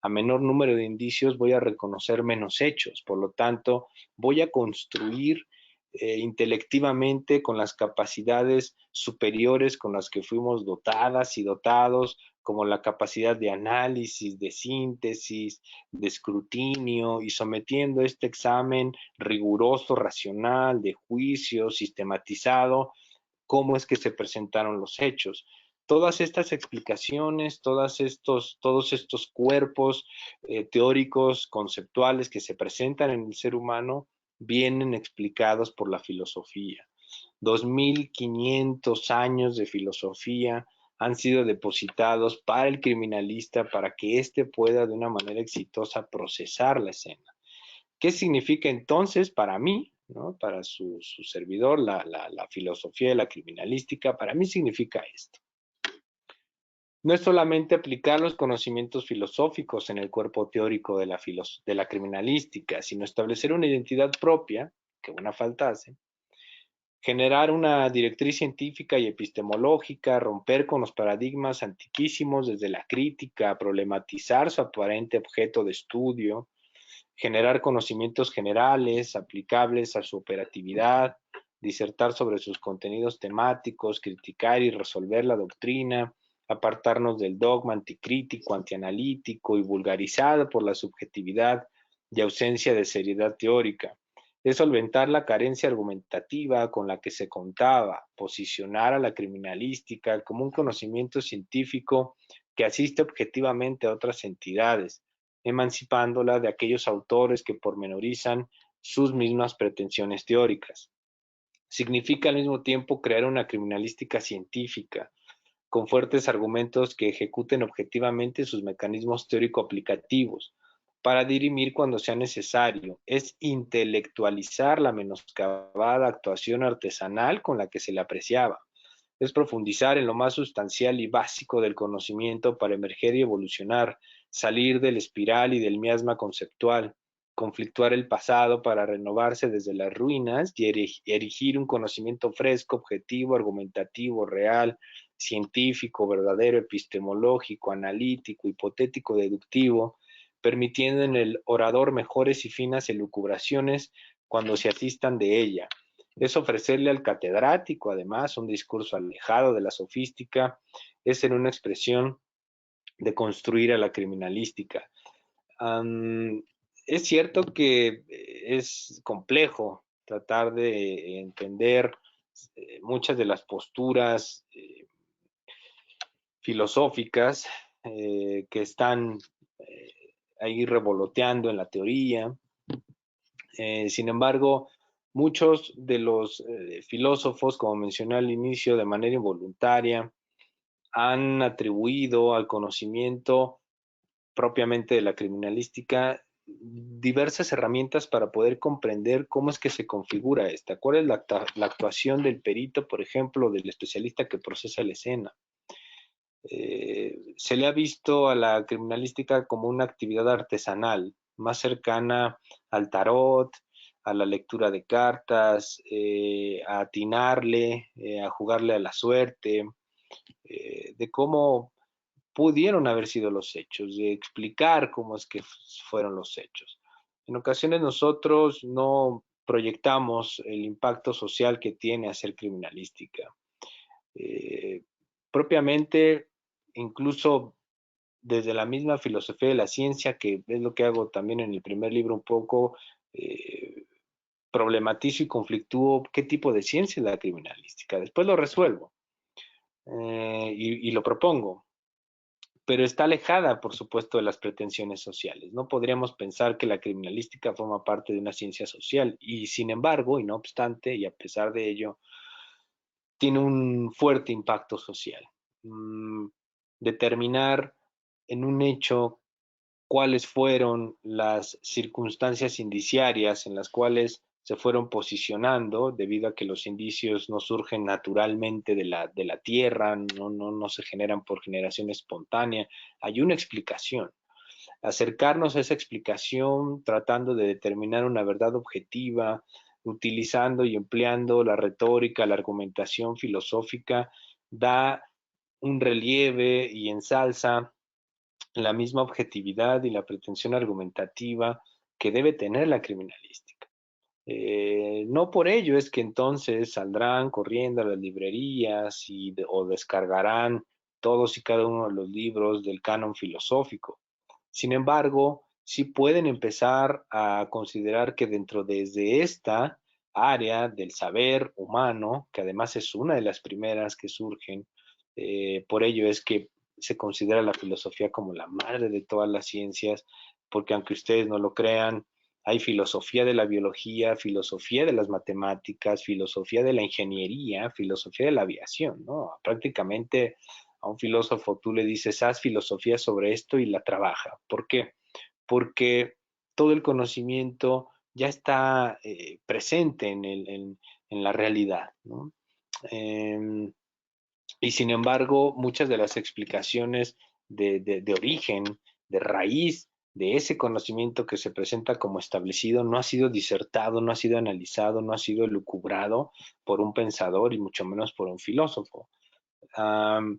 A menor número de indicios voy a reconocer menos hechos, por lo tanto voy a construir intelectivamente con las capacidades superiores con las que fuimos dotadas y dotados, como la capacidad de análisis, de síntesis, de escrutinio, y sometiendo este examen riguroso, racional, de juicio, sistematizado, cómo es que se presentaron los hechos. Todas estas explicaciones, todos estos cuerpos teóricos, conceptuales que se presentan en el ser humano, vienen explicados por la filosofía. 2500 años de filosofía han sido depositados para el criminalista para que éste pueda de una manera exitosa procesar la escena. ¿Qué significa entonces para mí, ¿no? Para su servidor, la filosofía de la criminalística? Para mí significa esto. No es solamente aplicar los conocimientos filosóficos en el cuerpo teórico de la criminalística, sino establecer una identidad propia, que buena falta hace, generar una directriz científica y epistemológica, romper con los paradigmas antiquísimos desde la crítica, problematizar su aparente objeto de estudio, generar conocimientos generales aplicables a su operatividad, disertar sobre sus contenidos temáticos, criticar y resolver la doctrina, apartarnos del dogma anticrítico, antianalítico y vulgarizado por la subjetividad y ausencia de seriedad teórica. Es solventar la carencia argumentativa con la que se contaba, posicionar a la criminalística como un conocimiento científico que asiste objetivamente a otras entidades, emancipándola de aquellos autores que pormenorizan sus mismas pretensiones teóricas. Significa al mismo tiempo crear una criminalística científica, con fuertes argumentos que ejecuten objetivamente sus mecanismos teórico-aplicativos, para dirimir cuando sea necesario. Es intelectualizar la menoscabada actuación artesanal con la que se le apreciaba. Es profundizar en lo más sustancial y básico del conocimiento para emerger y evolucionar, salir del espiral y del miasma conceptual, conflictuar el pasado para renovarse desde las ruinas y erigir un conocimiento fresco, objetivo, argumentativo, real, científico, verdadero, epistemológico, analítico, hipotético, deductivo, permitiendo en el orador mejores y finas elucubraciones cuando se asistan de ella. Es ofrecerle al catedrático, además, un discurso alejado de la sofística, es en una expresión de construir a la criminalística. Es cierto que es complejo tratar de entender muchas de las posturas filosóficas que están ahí revoloteando en la teoría. Sin embargo, muchos de los filósofos, como mencioné al inicio, de manera involuntaria, han atribuido al conocimiento propiamente de la criminalística diversas herramientas para poder comprender cómo es que se configura esta, cuál es la actuación del perito, por ejemplo, del especialista que procesa la escena. Se le ha visto a la criminalística como una actividad artesanal, más cercana al tarot, a la lectura de cartas, a atinarle, a jugarle a la suerte, de cómo pudieron haber sido los hechos, de explicar cómo es que fueron los hechos. En ocasiones nosotros no proyectamos el impacto social que tiene hacer criminalística. Propiamente, incluso desde la misma filosofía de la ciencia, que es lo que hago también en el primer libro un poco, problematizo y conflictúo qué tipo de ciencia es la criminalística. Después lo resuelvo y lo propongo, pero está alejada, por supuesto, de las pretensiones sociales. No podríamos pensar que la criminalística forma parte de una ciencia social y, sin embargo, y no obstante, y a pesar de ello, tiene un fuerte impacto social. Determinar en un hecho cuáles fueron las circunstancias indiciarias en las cuales se fueron posicionando, debido a que los indicios no surgen naturalmente de la tierra, no se generan por generación espontánea, hay una explicación. Acercarnos a esa explicación tratando de determinar una verdad objetiva, utilizando y empleando la retórica, la argumentación filosófica, da un relieve y ensalza la misma objetividad y la pretensión argumentativa que debe tener la criminalística. No por ello es que entonces saldrán corriendo a las librerías o descargarán todos y cada uno de los libros del canon filosófico. Sin embargo, sí pueden empezar a considerar que dentro desde esta área del saber humano, que además es una de las primeras que surgen, por ello es que se considera la filosofía como la madre de todas las ciencias, porque aunque ustedes no lo crean, hay filosofía de la biología, filosofía de las matemáticas, filosofía de la ingeniería, filosofía de la aviación, ¿no? Prácticamente a un filósofo tú le dices, haz filosofía sobre esto y la trabaja. ¿Por qué? Porque todo el conocimiento ya está presente en la realidad, ¿no? Eh, y sin embargo, muchas de las explicaciones de origen, de raíz, de ese conocimiento que se presenta como establecido, no ha sido disertado, no ha sido analizado, no ha sido elucubrado por un pensador y mucho menos por un filósofo. Um,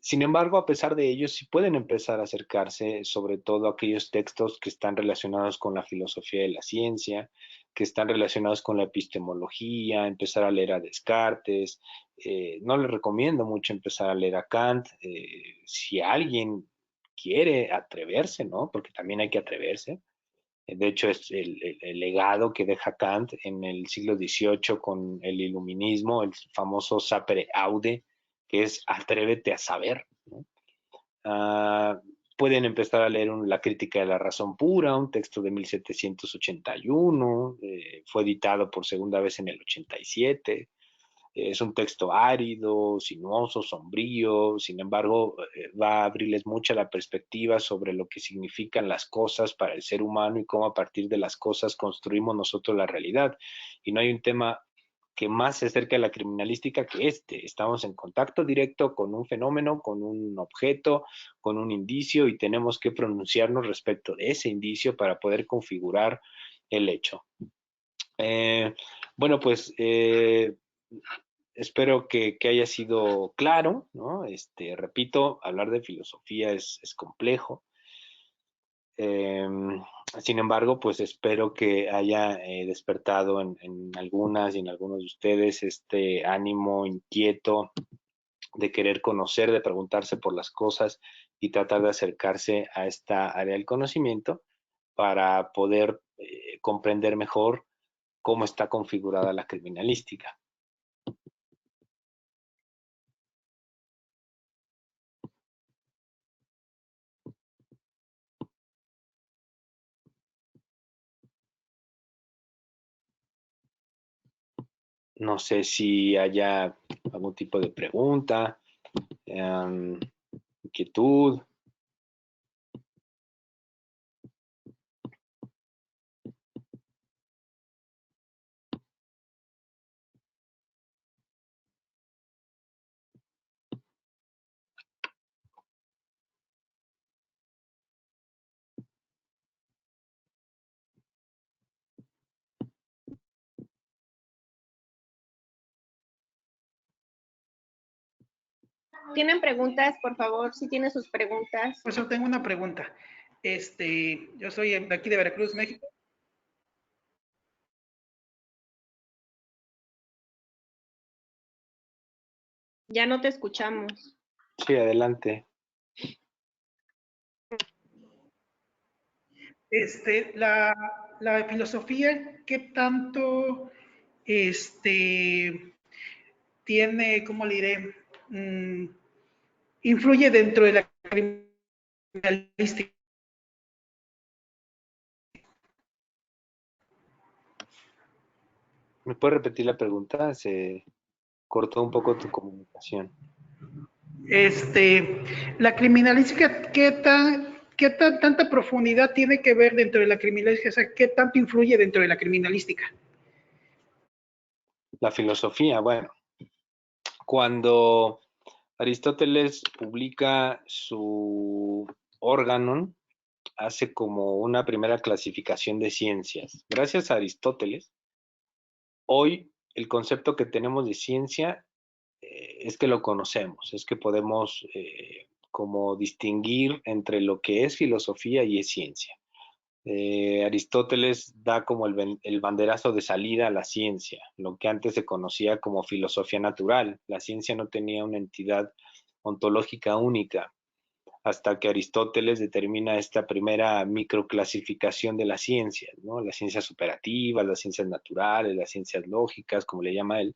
Sin embargo, a pesar de ello, sí pueden empezar a acercarse sobre todo a aquellos textos que están relacionados con la filosofía de la ciencia, que están relacionados con la epistemología, empezar a leer a Descartes. No les recomiendo mucho empezar a leer a Kant. Si alguien quiere atreverse, ¿no? Porque también hay que atreverse. De hecho, es el legado que deja Kant en el siglo XVIII con el iluminismo, el famoso sapere aude, que es atrévete a saber, ¿no? Ah, pueden empezar a leer La crítica de la razón pura, un texto de 1781, fue editado por segunda vez en el 87. Es un texto árido, sinuoso, sombrío, sin embargo, va a abrirles mucha la perspectiva sobre lo que significan las cosas para el ser humano y cómo a partir de las cosas construimos nosotros la realidad. Y no hay un tema que más se acerca a la criminalística que este. Estamos en contacto directo con un fenómeno, con un objeto, con un indicio y tenemos que pronunciarnos respecto de ese indicio para poder configurar el hecho. Eh, bueno, pues espero que haya sido claro, ¿no? Repito, hablar de filosofía es complejo. Eh, Sin embargo, pues espero que haya despertado en algunas y en algunos de ustedes este ánimo inquieto de querer conocer, de preguntarse por las cosas y tratar de acercarse a esta área del conocimiento para poder comprender mejor cómo está configurada la criminalística. No sé si haya algún tipo de pregunta, inquietud. ¿Tienen preguntas? Por favor, si tienen sus preguntas. Pues yo tengo una pregunta. Yo soy de aquí de Veracruz, México. Ya no te escuchamos. Sí, adelante. La filosofía, ¿qué tanto tiene, cómo le diré, influye dentro de la criminalística? ¿Me puedes repetir la pregunta? Se cortó un poco tu comunicación. La criminalística, tanta profundidad tiene que ver dentro de la criminalística? O sea, ¿qué tanto influye dentro de la criminalística? La filosofía, bueno, cuando Aristóteles publica su Organon, hace como una primera clasificación de ciencias. Gracias a Aristóteles, hoy el concepto que tenemos de ciencia es que lo conocemos, es que podemos como distinguir entre lo que es filosofía y es ciencia. Aristóteles da como el banderazo de salida a la ciencia, lo que antes se conocía como filosofía natural. La ciencia no tenía una entidad ontológica única, hasta que Aristóteles determina esta primera microclasificación de las ciencias, ¿no? Las ciencias operativas, las ciencias naturales, las ciencias lógicas, como le llama él.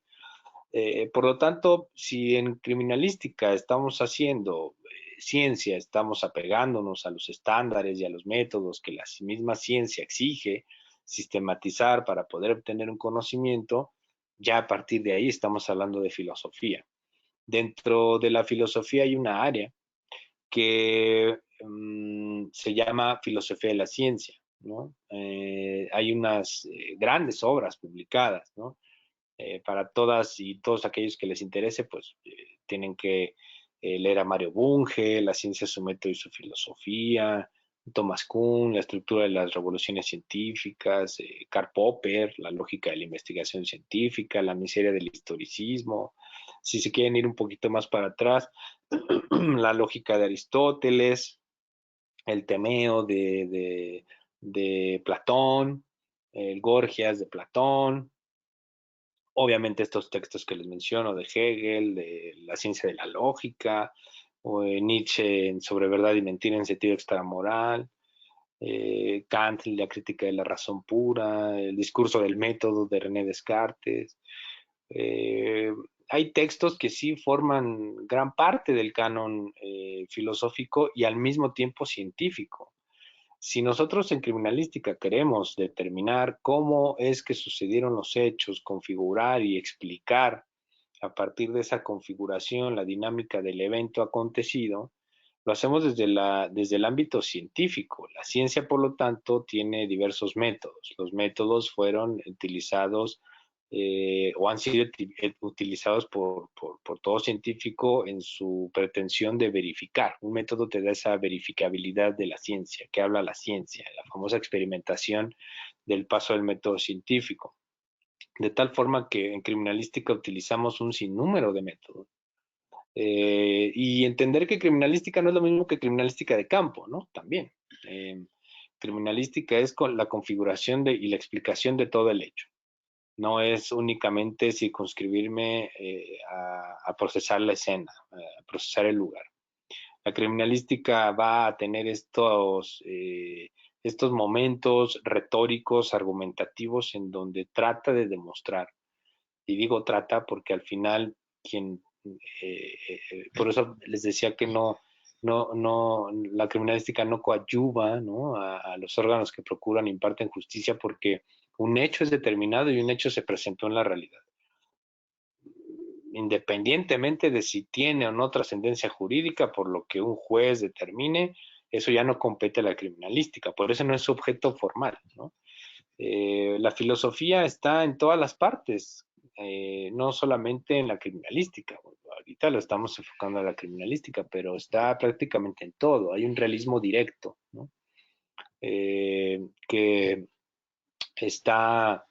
Por lo tanto, si en criminalística estamos haciendo ciencia, estamos apegándonos a los estándares y a los métodos que la misma ciencia exige sistematizar para poder obtener un conocimiento, ya a partir de ahí estamos hablando de filosofía. Dentro de la filosofía hay una área que se llama filosofía de la ciencia, ¿no? Hay unas grandes obras publicadas, ¿no? Para todas y todos aquellos que les interese, pues tienen que leer a Mario Bunge, La ciencia, su método y su filosofía, Thomas Kuhn, La estructura de las revoluciones científicas, Karl Popper, La lógica de la investigación científica, La miseria del historicismo. Si se quieren ir un poquito más para atrás, La lógica de Aristóteles, El Temeo de Platón, el Gorgias de Platón. Obviamente estos textos que les menciono de Hegel, de la ciencia de la lógica, o de Nietzsche sobre verdad y mentira en sentido extramoral, Kant, la crítica de la razón pura, el discurso del método de René Descartes. Eh, Hay textos que sí forman gran parte del canon filosófico y al mismo tiempo científico. Si nosotros en criminalística queremos determinar cómo es que sucedieron los hechos, configurar y explicar a partir de esa configuración la dinámica del evento acontecido, lo hacemos desde el ámbito científico. La ciencia, por lo tanto, tiene diversos métodos. Los métodos fueron utilizados o han sido utilizados por todo científico en su pretensión de verificar. Un método te da esa verificabilidad de la ciencia, que habla la ciencia, la famosa experimentación del paso del método científico. De tal forma que en criminalística utilizamos un sinnúmero de métodos. Y entender que criminalística no es lo mismo que criminalística de campo, ¿no? También. Criminalística es con la configuración y la explicación de todo el hecho. No es únicamente circunscribirme a procesar la escena, a procesar el lugar. La criminalística va a tener estos momentos retóricos, argumentativos, en donde trata de demostrar, y digo trata porque al final por eso les decía que la criminalística no coadyuva, ¿no? A los órganos que procuran, imparten justicia, porque un hecho es determinado y un hecho se presentó en la realidad. Independientemente de si tiene o no trascendencia jurídica, por lo que un juez determine, eso ya no compete a la criminalística, por eso no es objeto formal, ¿no? La filosofía está en todas las partes, no solamente en la criminalística. Ahorita lo estamos enfocando a la criminalística, pero está prácticamente en todo. Hay un realismo directo, ¿no? Que está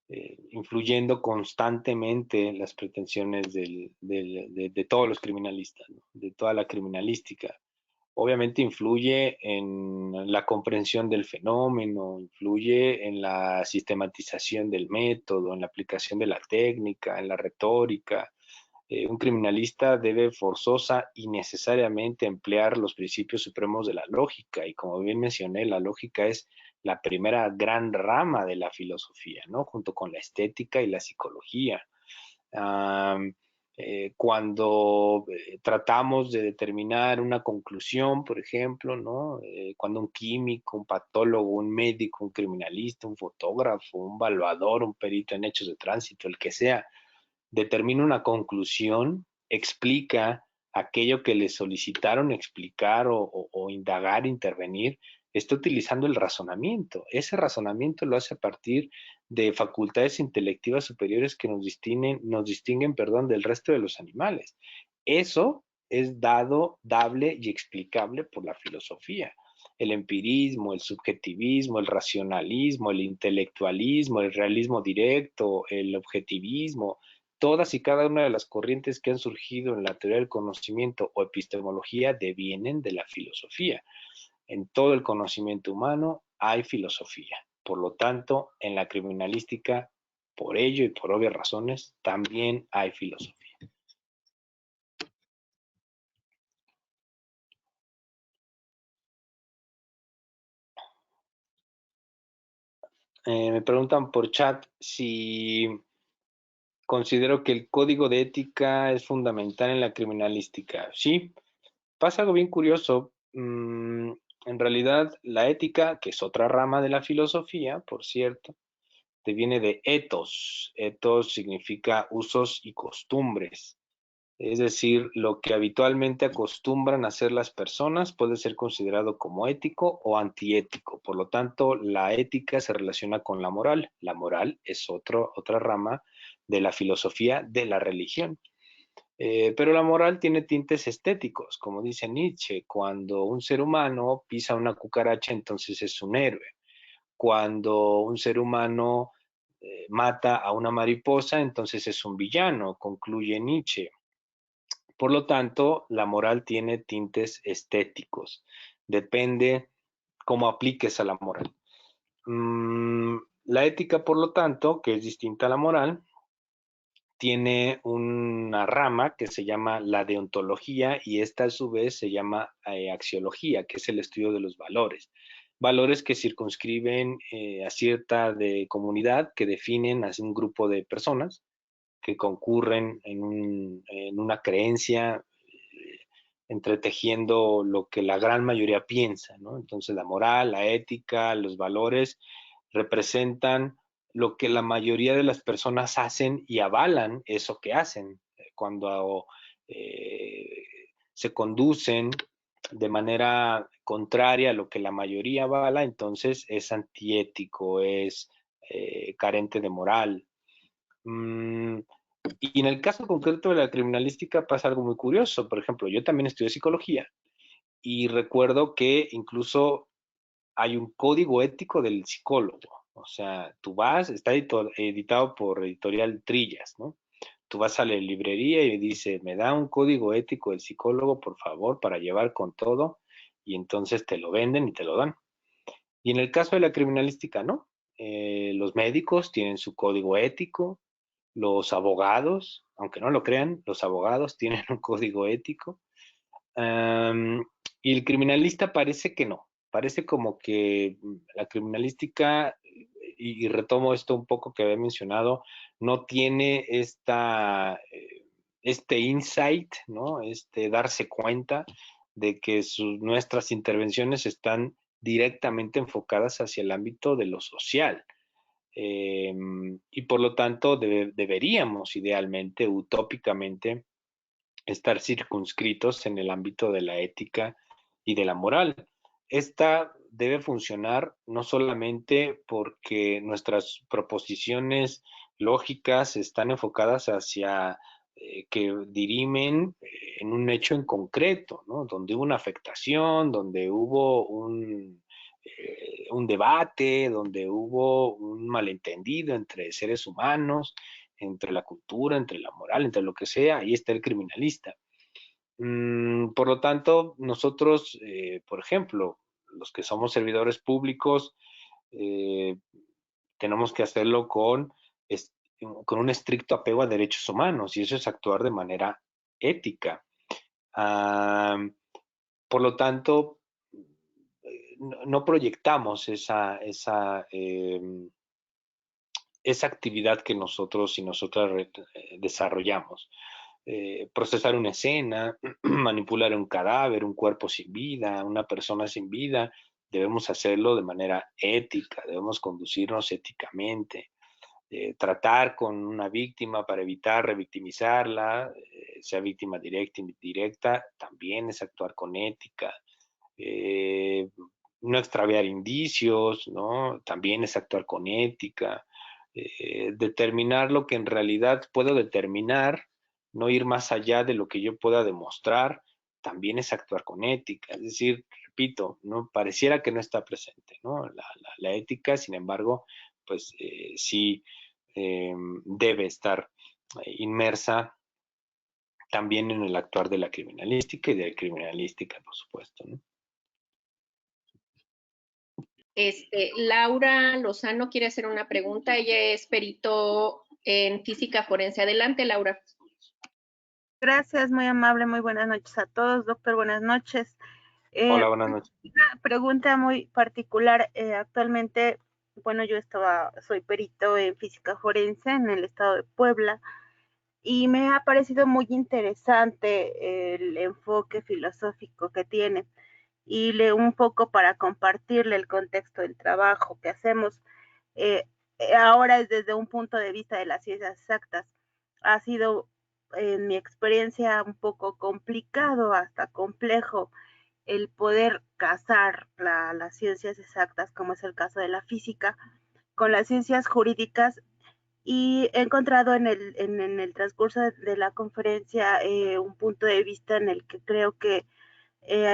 influyendo constantemente las pretensiones de todos los criminalistas, ¿no? De toda la criminalística. Obviamente influye en la comprensión del fenómeno, influye en la sistematización del método, en la aplicación de la técnica, en la retórica. Un criminalista debe forzosa y necesariamente emplear los principios supremos de la lógica, y como bien mencioné, la lógica es la primera gran rama de la filosofía, ¿no? Junto con la estética y la psicología. Cuando tratamos de determinar una conclusión, por ejemplo, ¿no? Cuando un químico, un patólogo, un médico, un criminalista, un fotógrafo, un evaluador, un perito en hechos de tránsito, el que sea, determina una conclusión, explica aquello que le solicitaron explicar o indagar, intervenir, está utilizando el razonamiento. Ese razonamiento lo hace a partir de facultades intelectivas superiores que nos distinguen, del resto de los animales. Eso es dable y explicable por la filosofía. El empirismo, el subjetivismo, el racionalismo, el intelectualismo, el realismo directo, el objetivismo, todas y cada una de las corrientes que han surgido en la teoría del conocimiento o epistemología devienen de la filosofía. En todo el conocimiento humano hay filosofía. Por lo tanto, en la criminalística, por ello y por obvias razones, también hay filosofía. Me preguntan por chat si considero que el código de ética es fundamental en la criminalística. Sí, pasa algo bien curioso. En realidad, la ética, que es otra rama de la filosofía, por cierto, te viene de ethos. Ethos significa usos y costumbres. Es decir, lo que habitualmente acostumbran a hacer las personas puede ser considerado como ético o antiético. Por lo tanto, la ética se relaciona con la moral. La moral es otra rama de la filosofía de la religión. Pero la moral tiene tintes estéticos, como dice Nietzsche. Cuando un ser humano pisa una cucaracha, entonces es un héroe. Cuando un ser humano mata a una mariposa, entonces es un villano, concluye Nietzsche. Por lo tanto, la moral tiene tintes estéticos. Depende cómo apliques a la moral. La ética, por lo tanto, que es distinta a la moral, tiene una rama que se llama la deontología, y esta a su vez se llama axiología, que es el estudio de los valores. Valores que circunscriben a cierta comunidad, que definen a un grupo de personas que concurren en una creencia, entretejiendo lo que la gran mayoría piensa, ¿no? Entonces la moral, la ética, los valores representan lo que la mayoría de las personas hacen y avalan eso que hacen. Cuando se conducen de manera contraria a lo que la mayoría avala, entonces es antiético, es carente de moral. Y en el caso concreto de la criminalística pasa algo muy curioso. Por ejemplo, yo también estudié psicología y recuerdo que incluso hay un código ético del psicólogo. O sea, tú vas, está editado por Editorial Trillas, ¿no? Tú vas a la librería y dice, me da un código ético del psicólogo, por favor, para llevar con todo, y entonces te lo venden y te lo dan. Y en el caso de la criminalística, no. Los médicos tienen su código ético, los abogados, aunque no lo crean, los abogados tienen un código ético. Y el criminalista parece que no. Parece como que la criminalística, y retomo esto un poco que había mencionado, no tiene este insight, ¿no? Darse cuenta de que nuestras intervenciones están directamente enfocadas hacia el ámbito de lo social. Y por lo tanto deberíamos idealmente, utópicamente, estar circunscritos en el ámbito de la ética y de la moral. Esta debe funcionar no solamente porque nuestras proposiciones lógicas están enfocadas hacia que dirimen en un hecho en concreto, ¿no? Donde hubo una afectación, donde hubo un debate, donde hubo un malentendido entre seres humanos, entre la cultura, entre la moral, entre lo que sea, ahí está el criminalista. Por lo tanto, nosotros, por ejemplo, los que somos servidores públicos, tenemos que hacerlo con un estricto apego a derechos humanos, y eso es actuar de manera ética. Por lo tanto, no proyectamos esa actividad que nosotros y nosotras desarrollamos. Procesar una escena, manipular un cadáver, un cuerpo sin vida, una persona sin vida, debemos hacerlo de manera ética, debemos conducirnos éticamente. Tratar con una víctima para evitar revictimizarla, sea víctima directa, indirecta, también es actuar con ética. No extraviar indicios, ¿no? También es actuar con ética. Determinar lo que en realidad puedo determinar, no ir más allá de lo que yo pueda demostrar, también es actuar con ética. Es decir, repito, no pareciera que no está presente, ¿no? La ética, sin embargo, pues sí debe estar inmersa también en el actuar de la criminalística y de la criminalística, por supuesto, ¿no? Laura Lozano quiere hacer una pregunta. Ella es perito en física forense. Adelante, Laura. Gracias, muy amable, muy buenas noches a todos. Doctor, buenas noches. Hola, buenas noches. Una pregunta muy particular. Actualmente, bueno, yo soy perito en física forense en el estado de Puebla, y me ha parecido muy interesante el enfoque filosófico que tiene, y un poco para compartirle el contexto del trabajo que hacemos. Ahora es desde un punto de vista de las ciencias exactas. Ha sido, en mi experiencia, un poco complicado, hasta complejo, el poder casar las ciencias exactas, como es el caso de la física, con las ciencias jurídicas, y he encontrado en el transcurso de la conferencia un punto de vista en el que creo que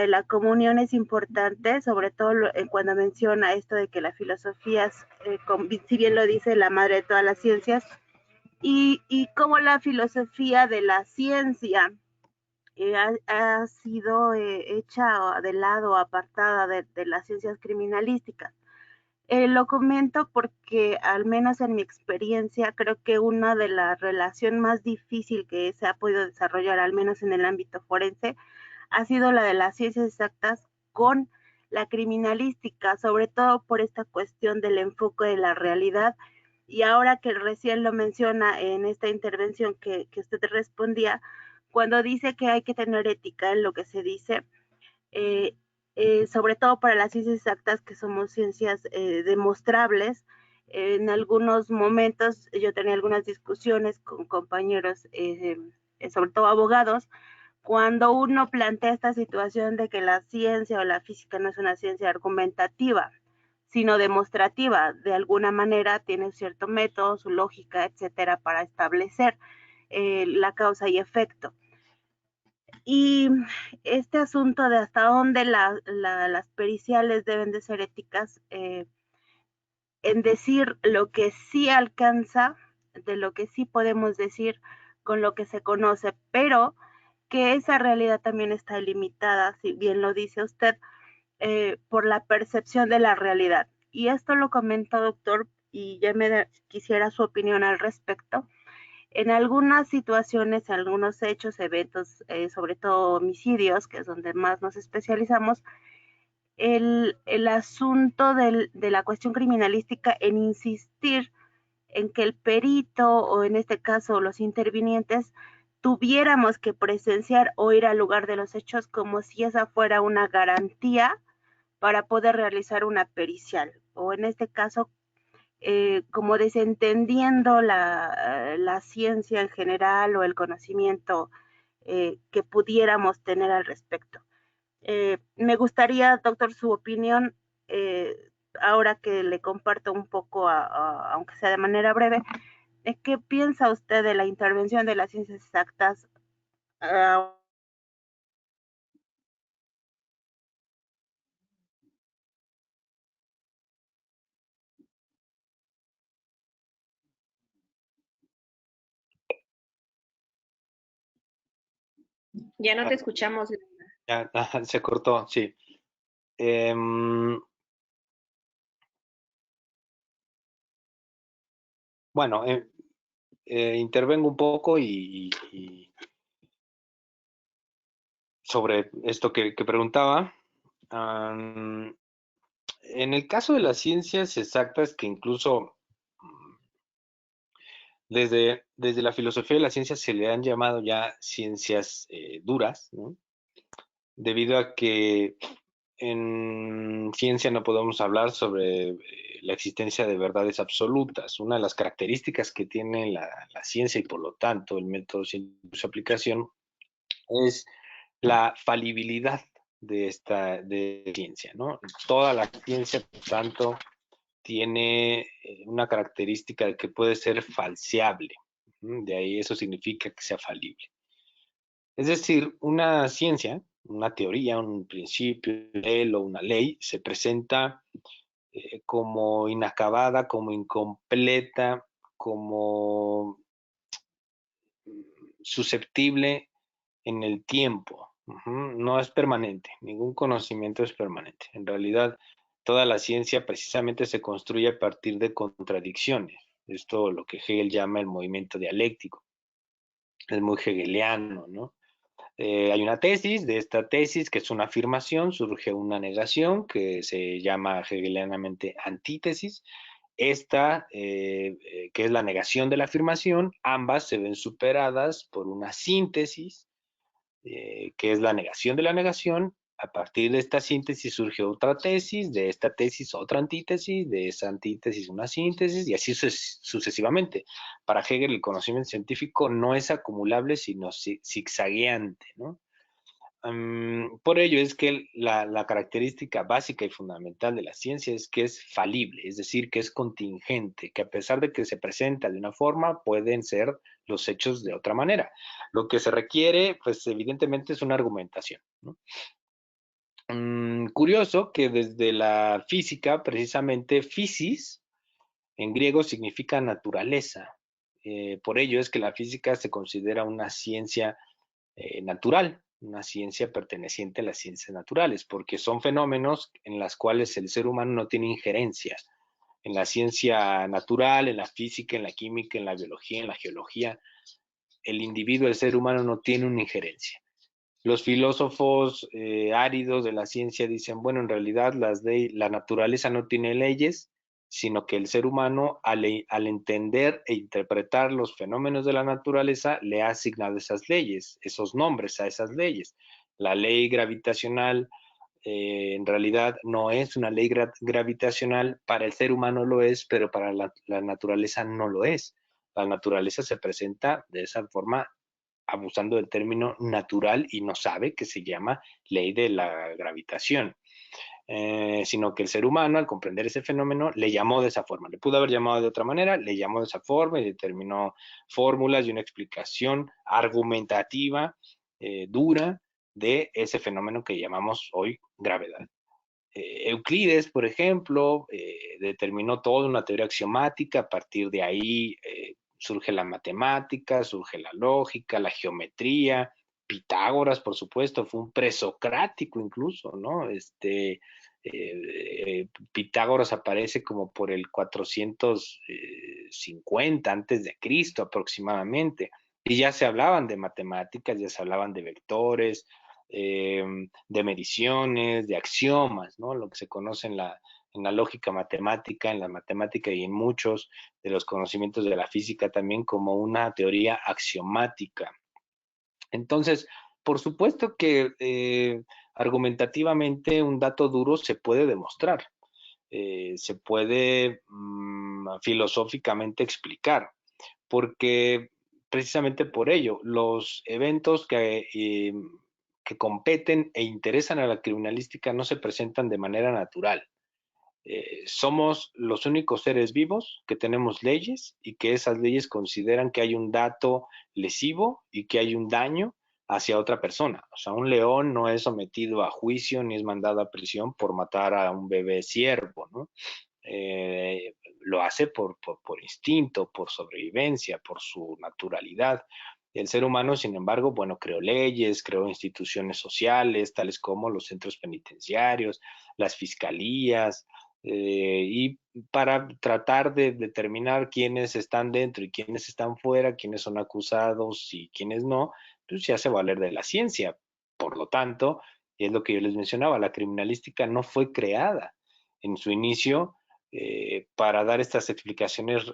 la comunión es importante, sobre todo cuando menciona esto de que la filosofía es, si bien lo dice, la madre de todas las ciencias, y cómo la filosofía de la ciencia ha sido hecha de lado, apartada de las ciencias criminalísticas. Lo comento porque, al menos en mi experiencia, creo que una de las relaciones más difíciles que se ha podido desarrollar, al menos en el ámbito forense, ha sido la de las ciencias exactas con la criminalística, sobre todo por esta cuestión del enfoque de la realidad. Y ahora que recién lo menciona en esta intervención que usted respondía, cuando dice que hay que tener ética en lo que se dice, sobre todo para las ciencias exactas, que somos ciencias demostrables. En algunos momentos yo tenía algunas discusiones con compañeros, sobre todo abogados, cuando uno plantea esta situación de que la ciencia o la física no es una ciencia argumentativa, sino demostrativa. De alguna manera tiene cierto método, su lógica, etcétera, para establecer la causa y efecto. Y este asunto de hasta dónde las periciales deben de ser éticas, en decir lo que sí alcanza, de lo que sí podemos decir con lo que se conoce, pero que esa realidad también está limitada, si bien lo dice usted, por la percepción de la realidad. Y esto lo comenta, doctor, y ya quisiera su opinión al respecto. En algunas situaciones, en algunos hechos, eventos, sobre todo homicidios, que es donde más nos especializamos, el asunto de la cuestión criminalística en insistir en que el perito, o en este caso los intervinientes, tuviéramos que presenciar o ir al lugar de los hechos como si esa fuera una garantía para poder realizar una pericial, o en este caso como desentendiendo la ciencia en general o el conocimiento que pudiéramos tener al respecto. Me gustaría, doctor, su opinión, ahora que le comparto un poco, aunque sea de manera breve, ¿qué piensa usted de la intervención de las ciencias exactas Ya no te escuchamos. Ya, se cortó, sí. Bueno, intervengo un poco y sobre esto que preguntaba. En el caso de las ciencias exactas, que incluso desde la filosofía de la ciencia se le han llamado ya ciencias duras, ¿no? Debido a que en ciencia no podemos hablar sobre la existencia de verdades absolutas. Una de las características que tiene la ciencia y por lo tanto el método científico y su aplicación es la falibilidad de esta ciencia, ¿no? Toda la ciencia, por tanto, tiene una característica de que puede ser falseable. De ahí eso significa que sea falible. Es decir, una ciencia, una teoría, un principio, o una ley, se presenta como inacabada, como incompleta, como susceptible en el tiempo. No es permanente, ningún conocimiento es permanente. En realidad, toda la ciencia precisamente se construye a partir de contradicciones. Esto lo que Hegel llama el movimiento dialéctico. Es muy hegeliano, ¿no? Hay una tesis, de esta tesis, que es una afirmación, surge una negación que se llama hegelianamente antítesis. Esta, que es la negación de la afirmación, ambas se ven superadas por una síntesis, que es la negación de la negación. A partir de esta síntesis surge otra tesis, de esta tesis otra antítesis, de esa antítesis una síntesis, y así sucesivamente. Para Hegel el conocimiento científico no es acumulable, sino zigzagueante, ¿no? Por ello es que la característica básica y fundamental de la ciencia es que es falible, es decir, que es contingente, que a pesar de que se presenta de una forma, pueden ser los hechos de otra manera. Lo que se requiere, pues evidentemente es una argumentación, ¿no? Curioso que desde la física, precisamente physis, en griego significa naturaleza. Por ello es que la física se considera una ciencia natural, una ciencia perteneciente a las ciencias naturales, porque son fenómenos en los cuales el ser humano no tiene injerencias. En la ciencia natural, en la física, en la química, en la biología, en la geología, el individuo, el ser humano no tiene una injerencia. Los filósofos áridos de la ciencia dicen, bueno, en realidad la naturaleza no tiene leyes, sino que el ser humano, al entender e interpretar los fenómenos de la naturaleza, le ha asignado esas leyes, esos nombres a esas leyes. La ley gravitacional en realidad no es una ley gravitacional, para el ser humano lo es, pero para la naturaleza no lo es. La naturaleza se presenta de esa forma abusando del término natural y no sabe que se llama ley de la gravitación. Sino que el ser humano, al comprender ese fenómeno, le llamó de esa forma. Le pudo haber llamado de otra manera, le llamó de esa forma y determinó fórmulas y una explicación argumentativa, dura, de ese fenómeno que llamamos hoy gravedad. Euclides, por ejemplo, determinó toda una teoría axiomática. A partir de ahí surge la matemática, surge la lógica, la geometría. Pitágoras, por supuesto, fue un presocrático incluso, ¿no? Pitágoras aparece como por el 450 antes de Cristo aproximadamente, y ya se hablaban de matemáticas, ya se hablaban de vectores, de mediciones, de axiomas, ¿no? Lo que se conoce en la lógica matemática, en la matemática y en muchos de los conocimientos de la física también como una teoría axiomática. Entonces, por supuesto que argumentativamente un dato duro se puede demostrar, se puede filosóficamente explicar, porque precisamente por ello los eventos que competen e interesan a la criminalística no se presentan de manera natural. Somos los únicos seres vivos que tenemos leyes y que esas leyes consideran que hay un dato lesivo y que hay un daño hacia otra persona. O sea, un león no es sometido a juicio ni es mandado a prisión por matar a un bebé ciervo, ¿no? Lo hace por instinto, por sobrevivencia, por su naturalidad. El ser humano, sin embargo, bueno, creó leyes, creó instituciones sociales, tales como los centros penitenciarios, las fiscalías, y para tratar de determinar quiénes están dentro y quiénes están fuera, quiénes son acusados y quiénes no, pues se hace valer de la ciencia. Por lo tanto, y es lo que yo les mencionaba, la criminalística no fue creada en su inicio para dar estas explicaciones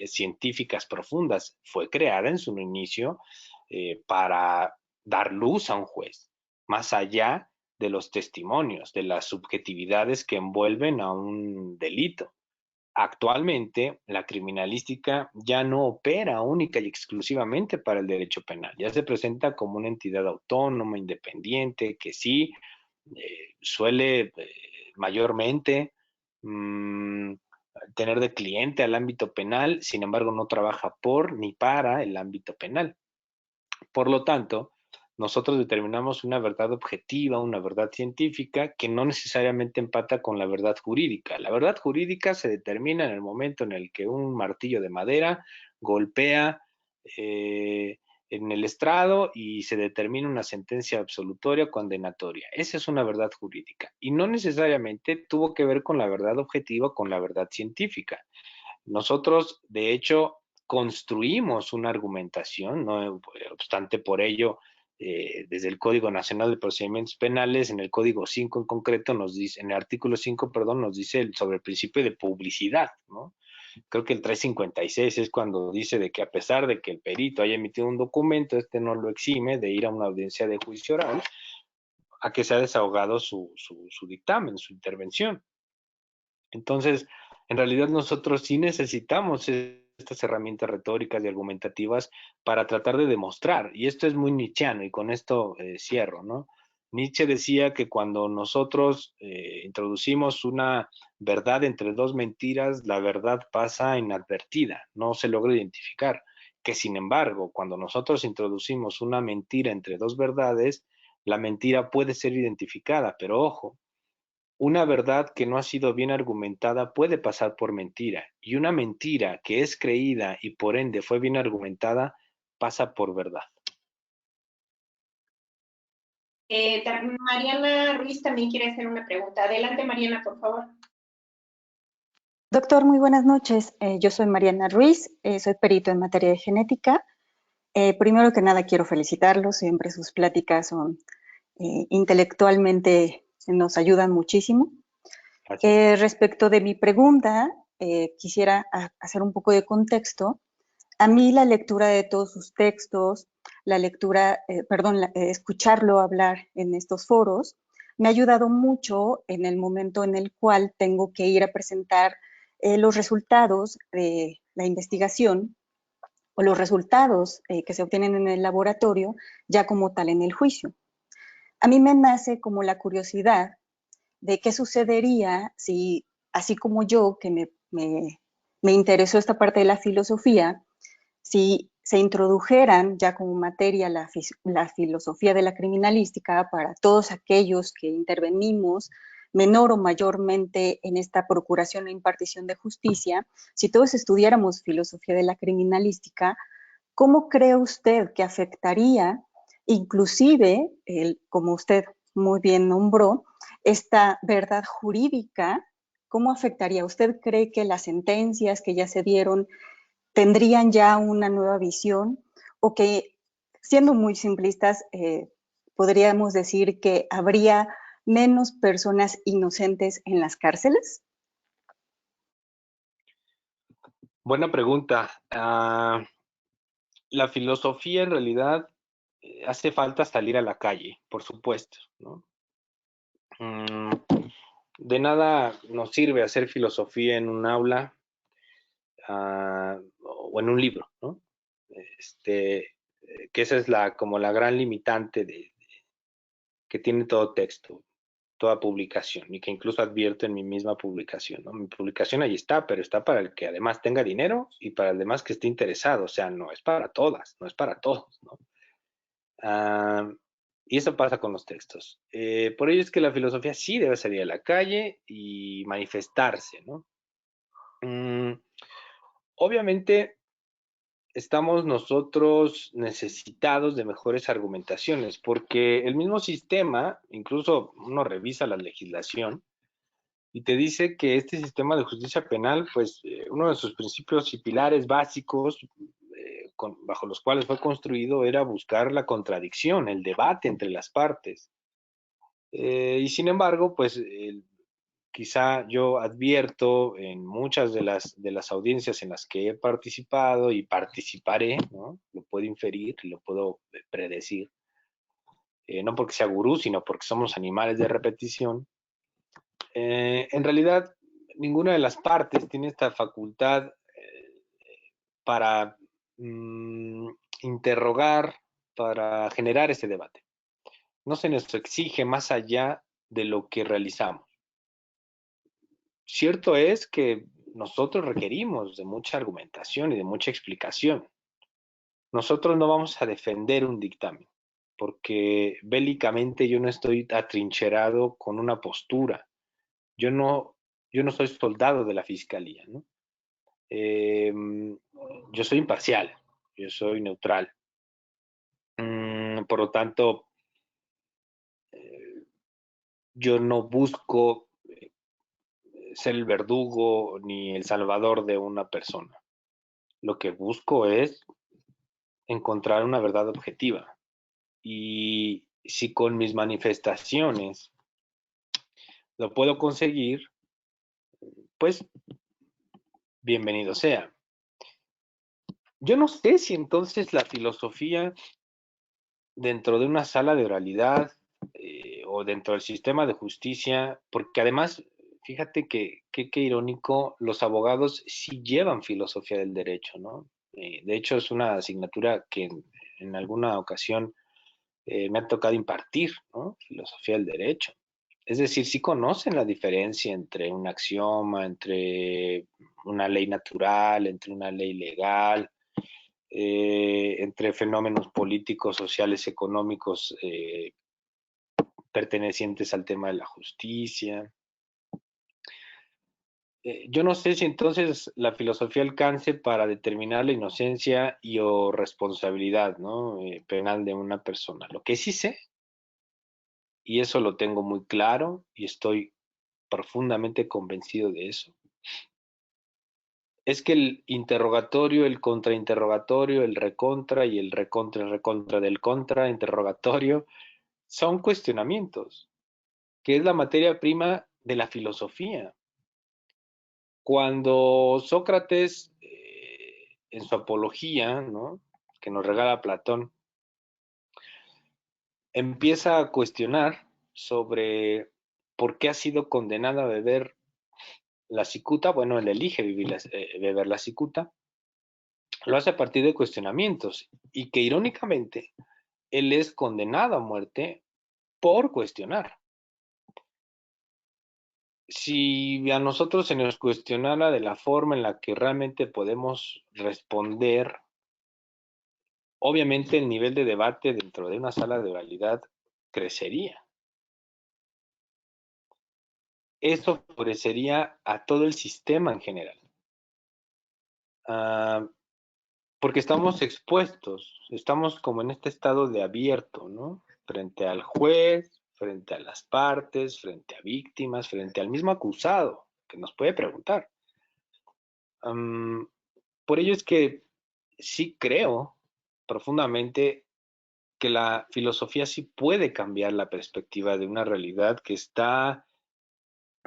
científicas profundas. Fue creada en su inicio para dar luz a un juez, más allá de los testimonios, de las subjetividades que envuelven a un delito. Actualmente, la criminalística ya no opera única y exclusivamente para el derecho penal, ya se presenta como una entidad autónoma, independiente, que sí suele mayormente tener de cliente al ámbito penal, sin embargo no trabaja por ni para el ámbito penal. Por lo tanto, nosotros determinamos una verdad objetiva, una verdad científica que no necesariamente empata con la verdad jurídica. La verdad jurídica se determina en el momento en el que un martillo de madera golpea en el estrado y se determina una sentencia absolutoria condenatoria. Esa es una verdad jurídica y no necesariamente tuvo que ver con la verdad objetiva, con la verdad científica. Nosotros, de hecho, construimos una argumentación, no obstante por ello, desde el Código Nacional de Procedimientos Penales, en el Código 5 en concreto, nos dice, en el artículo 5, perdón, nos dice sobre el principio de publicidad, ¿no? Creo que el 356 es cuando dice de que a pesar de que el perito haya emitido un documento, este no lo exime de ir a una audiencia de juicio oral a que se ha desahogado su dictamen, su intervención. Entonces, en realidad nosotros sí necesitamos estas herramientas retóricas y argumentativas para tratar de demostrar, y esto es muy nietzscheano, y con esto cierro, ¿no? Nietzsche decía que cuando nosotros introducimos una verdad entre dos mentiras, la verdad pasa inadvertida, no se logra identificar. Que sin embargo, cuando nosotros introducimos una mentira entre dos verdades, la mentira puede ser identificada, pero ojo, una verdad que no ha sido bien argumentada puede pasar por mentira, y una mentira que es creída y por ende fue bien argumentada pasa por verdad. Mariana Ruiz también quiere hacer una pregunta. Adelante, Mariana, por favor. Doctor, muy buenas noches. Yo soy Mariana Ruiz, soy perito en materia de genética. Primero que nada quiero felicitarlo, siempre sus pláticas son intelectualmente nos ayudan muchísimo. Respecto de mi pregunta, quisiera hacer un poco de contexto. A mí la lectura de todos sus textos, la lectura, escucharlo hablar en estos foros, me ha ayudado mucho en el momento en el cual tengo que ir a presentar los resultados de la investigación o los resultados que se obtienen en el laboratorio ya como tal en el juicio. A mí me nace como la curiosidad de qué sucedería si, así como yo, que me interesó esta parte de la filosofía, si se introdujeran ya como materia la filosofía de la criminalística para todos aquellos que intervenimos menor o mayormente en esta procuración e impartición de justicia, si todos estudiáramos filosofía de la criminalística, ¿cómo cree usted que afectaría inclusive, como usted muy bien nombró, esta verdad jurídica? ¿Cómo afectaría? ¿Usted cree que las sentencias que ya se dieron tendrían ya una nueva visión o que, siendo muy simplistas, podríamos decir que habría menos personas inocentes en las cárceles? Buena pregunta. La filosofía en realidad hace falta salir a la calle, por supuesto, ¿no? De nada nos sirve hacer filosofía en un aula o en un libro, ¿no? Que esa es como la gran limitante que tiene todo texto, toda publicación, y que incluso advierto en mi misma publicación, ¿no? Mi publicación ahí está, pero está para el que además tenga dinero y para el demás que esté interesado, o sea, no es para todas, no es para todos, ¿no? Y eso pasa con los textos. Por ello es que la filosofía sí debe salir a la calle y manifestarse, ¿no? Obviamente, estamos nosotros necesitados de mejores argumentaciones, porque el mismo sistema, incluso uno revisa la legislación y te dice que este sistema de justicia penal, pues uno de sus principios y pilares básicos bajo los cuales fue construido era buscar la contradicción, el debate entre las partes. Y sin embargo, pues quizá yo advierto en muchas de las audiencias en las que he participado y participaré, ¿no? Lo puedo inferir, lo puedo predecir, no porque sea gurú, sino porque somos animales de repetición. En realidad, ninguna de las partes tiene esta facultad para interrogar, para generar ese debate. No se nos exige más allá de lo que realizamos. Cierto es que nosotros requerimos de mucha argumentación y de mucha explicación. Nosotros no vamos a defender un dictamen, porque bélicamente yo no estoy atrincherado con una postura. Yo no soy soldado de la fiscalía, ¿no? Yo soy imparcial, yo soy neutral. Por lo tanto, yo no busco ser el verdugo ni el salvador de una persona. Lo que busco es encontrar una verdad objetiva. Y si con mis manifestaciones lo puedo conseguir, pues bienvenido sea. Yo no sé si entonces la filosofía dentro de una sala de oralidad o dentro del sistema de justicia, porque además, fíjate que irónico, los abogados sí llevan filosofía del derecho, ¿no? De hecho, es una asignatura que en alguna ocasión me ha tocado impartir, ¿no? Filosofía del derecho. Es decir, sí conocen la diferencia entre un axioma, entre una ley natural, entre una ley legal, entre fenómenos políticos, sociales, económicos pertenecientes al tema de la justicia. Yo no sé si entonces la filosofía alcance para determinar la inocencia y o responsabilidad, ¿no? Penal de una persona. Lo que sí sé, y eso lo tengo muy claro y estoy profundamente convencido de eso, es que el interrogatorio, el contrainterrogatorio, el recontra y el recontra del contrainterrogatorio son cuestionamientos, que es la materia prima de la filosofía. Cuando Sócrates, en su apología, ¿no?, que nos regala Platón, empieza a cuestionar sobre por qué ha sido condenado a beber la cicuta, bueno, él elige beber la cicuta, lo hace a partir de cuestionamientos y que irónicamente él es condenado a muerte por cuestionar. Si a nosotros se nos cuestionara de la forma en la que realmente podemos responder, obviamente el nivel de debate dentro de una sala de oralidad crecería. Eso favorecería a todo el sistema en general. Porque estamos expuestos, estamos como en este estado de abierto, ¿no? Frente al juez, frente a las partes, frente a víctimas, frente al mismo acusado que nos puede preguntar. Por ello es que sí creo profundamente que la filosofía sí puede cambiar la perspectiva de una realidad que está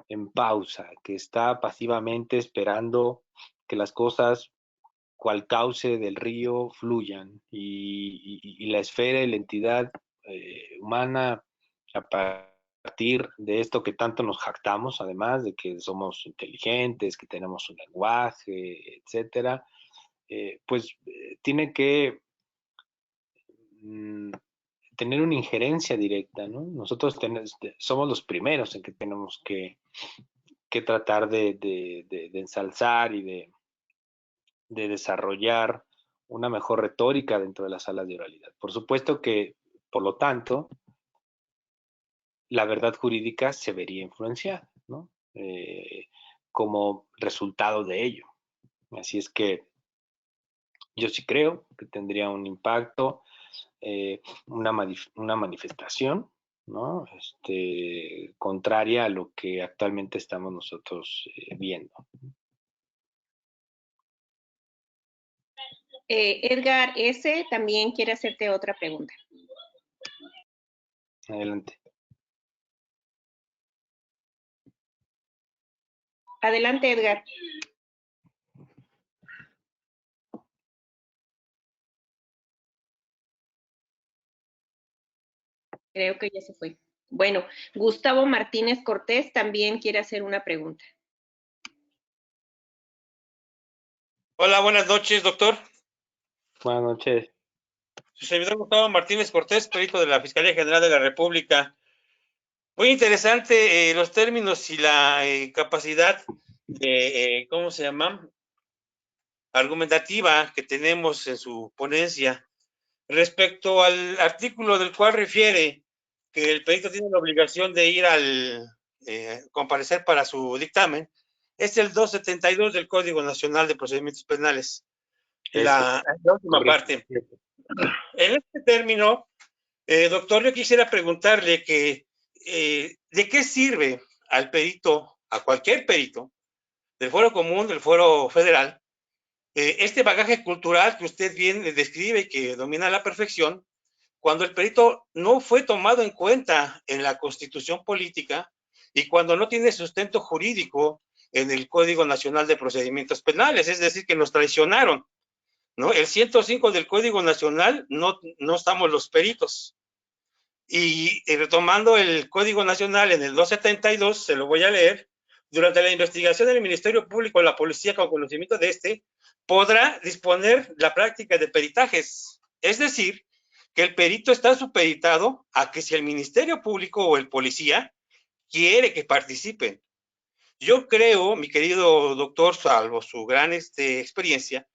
en pausa, que está pasivamente esperando que las cosas cual cauce del río fluyan y la esfera y la entidad humana a partir de esto que tanto nos jactamos, además de que somos inteligentes, que tenemos un lenguaje, etcétera, tiene que tener una injerencia directa, ¿no? Nosotros somos los primeros en que tenemos que tratar de ensalzar y de desarrollar una mejor retórica dentro de las salas de oralidad. Por supuesto que, por lo tanto, la verdad jurídica se vería influenciada, ¿no? Como resultado de ello. Así es que Yo sí creo que tendría un impacto, una manifestación, ¿no? Contraria a lo que actualmente estamos nosotros viendo. Edgar S. también quiere hacerte otra pregunta. Adelante. Adelante, Edgar. Creo que ya se fue. Bueno, Gustavo Martínez Cortés también quiere hacer una pregunta. Hola, buenas noches, doctor. Buenas noches. Su servidor Gustavo Martínez Cortés, perito de la Fiscalía General de la República. Muy interesante los términos y la capacidad de, ¿cómo se llama? Argumentativa que tenemos en su ponencia. Respecto al artículo del cual refiere que el perito tiene la obligación de ir al comparecer para su dictamen, es el 272 del Código Nacional de Procedimientos Penales. La última parte. En este término, doctor, yo quisiera preguntarle que ¿de qué sirve al perito, a cualquier perito, del fuero común, del fuero federal, este bagaje cultural que usted bien describe y que domina a la perfección, cuando el perito no fue tomado en cuenta en la Constitución política y cuando no tiene sustento jurídico en el Código Nacional de Procedimientos Penales? Es decir, que nos traicionaron, ¿no? El 105 del Código Nacional no estamos los peritos. Y retomando el Código Nacional en el 272, se lo voy a leer: durante la investigación del Ministerio Público, la policía, con conocimiento de este, podrá disponer la práctica de peritajes. Es decir, que el perito está supeditado a que si el Ministerio Público o el policía quiere que participen. Yo creo, mi querido doctor, salvo su gran experiencia,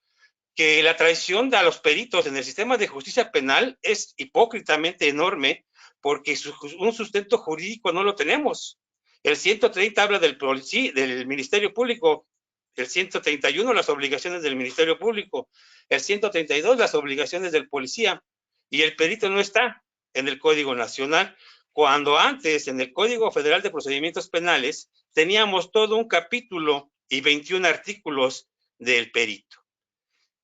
que la traición a los peritos en el sistema de justicia penal es hipócritamente enorme, porque un sustento jurídico no lo tenemos. El 130 habla del Ministerio Público, el 131 las obligaciones del Ministerio Público, el 132 las obligaciones del policía, y el perito no está en el Código Nacional, cuando antes en el Código Federal de Procedimientos Penales teníamos todo un capítulo y 21 artículos del perito.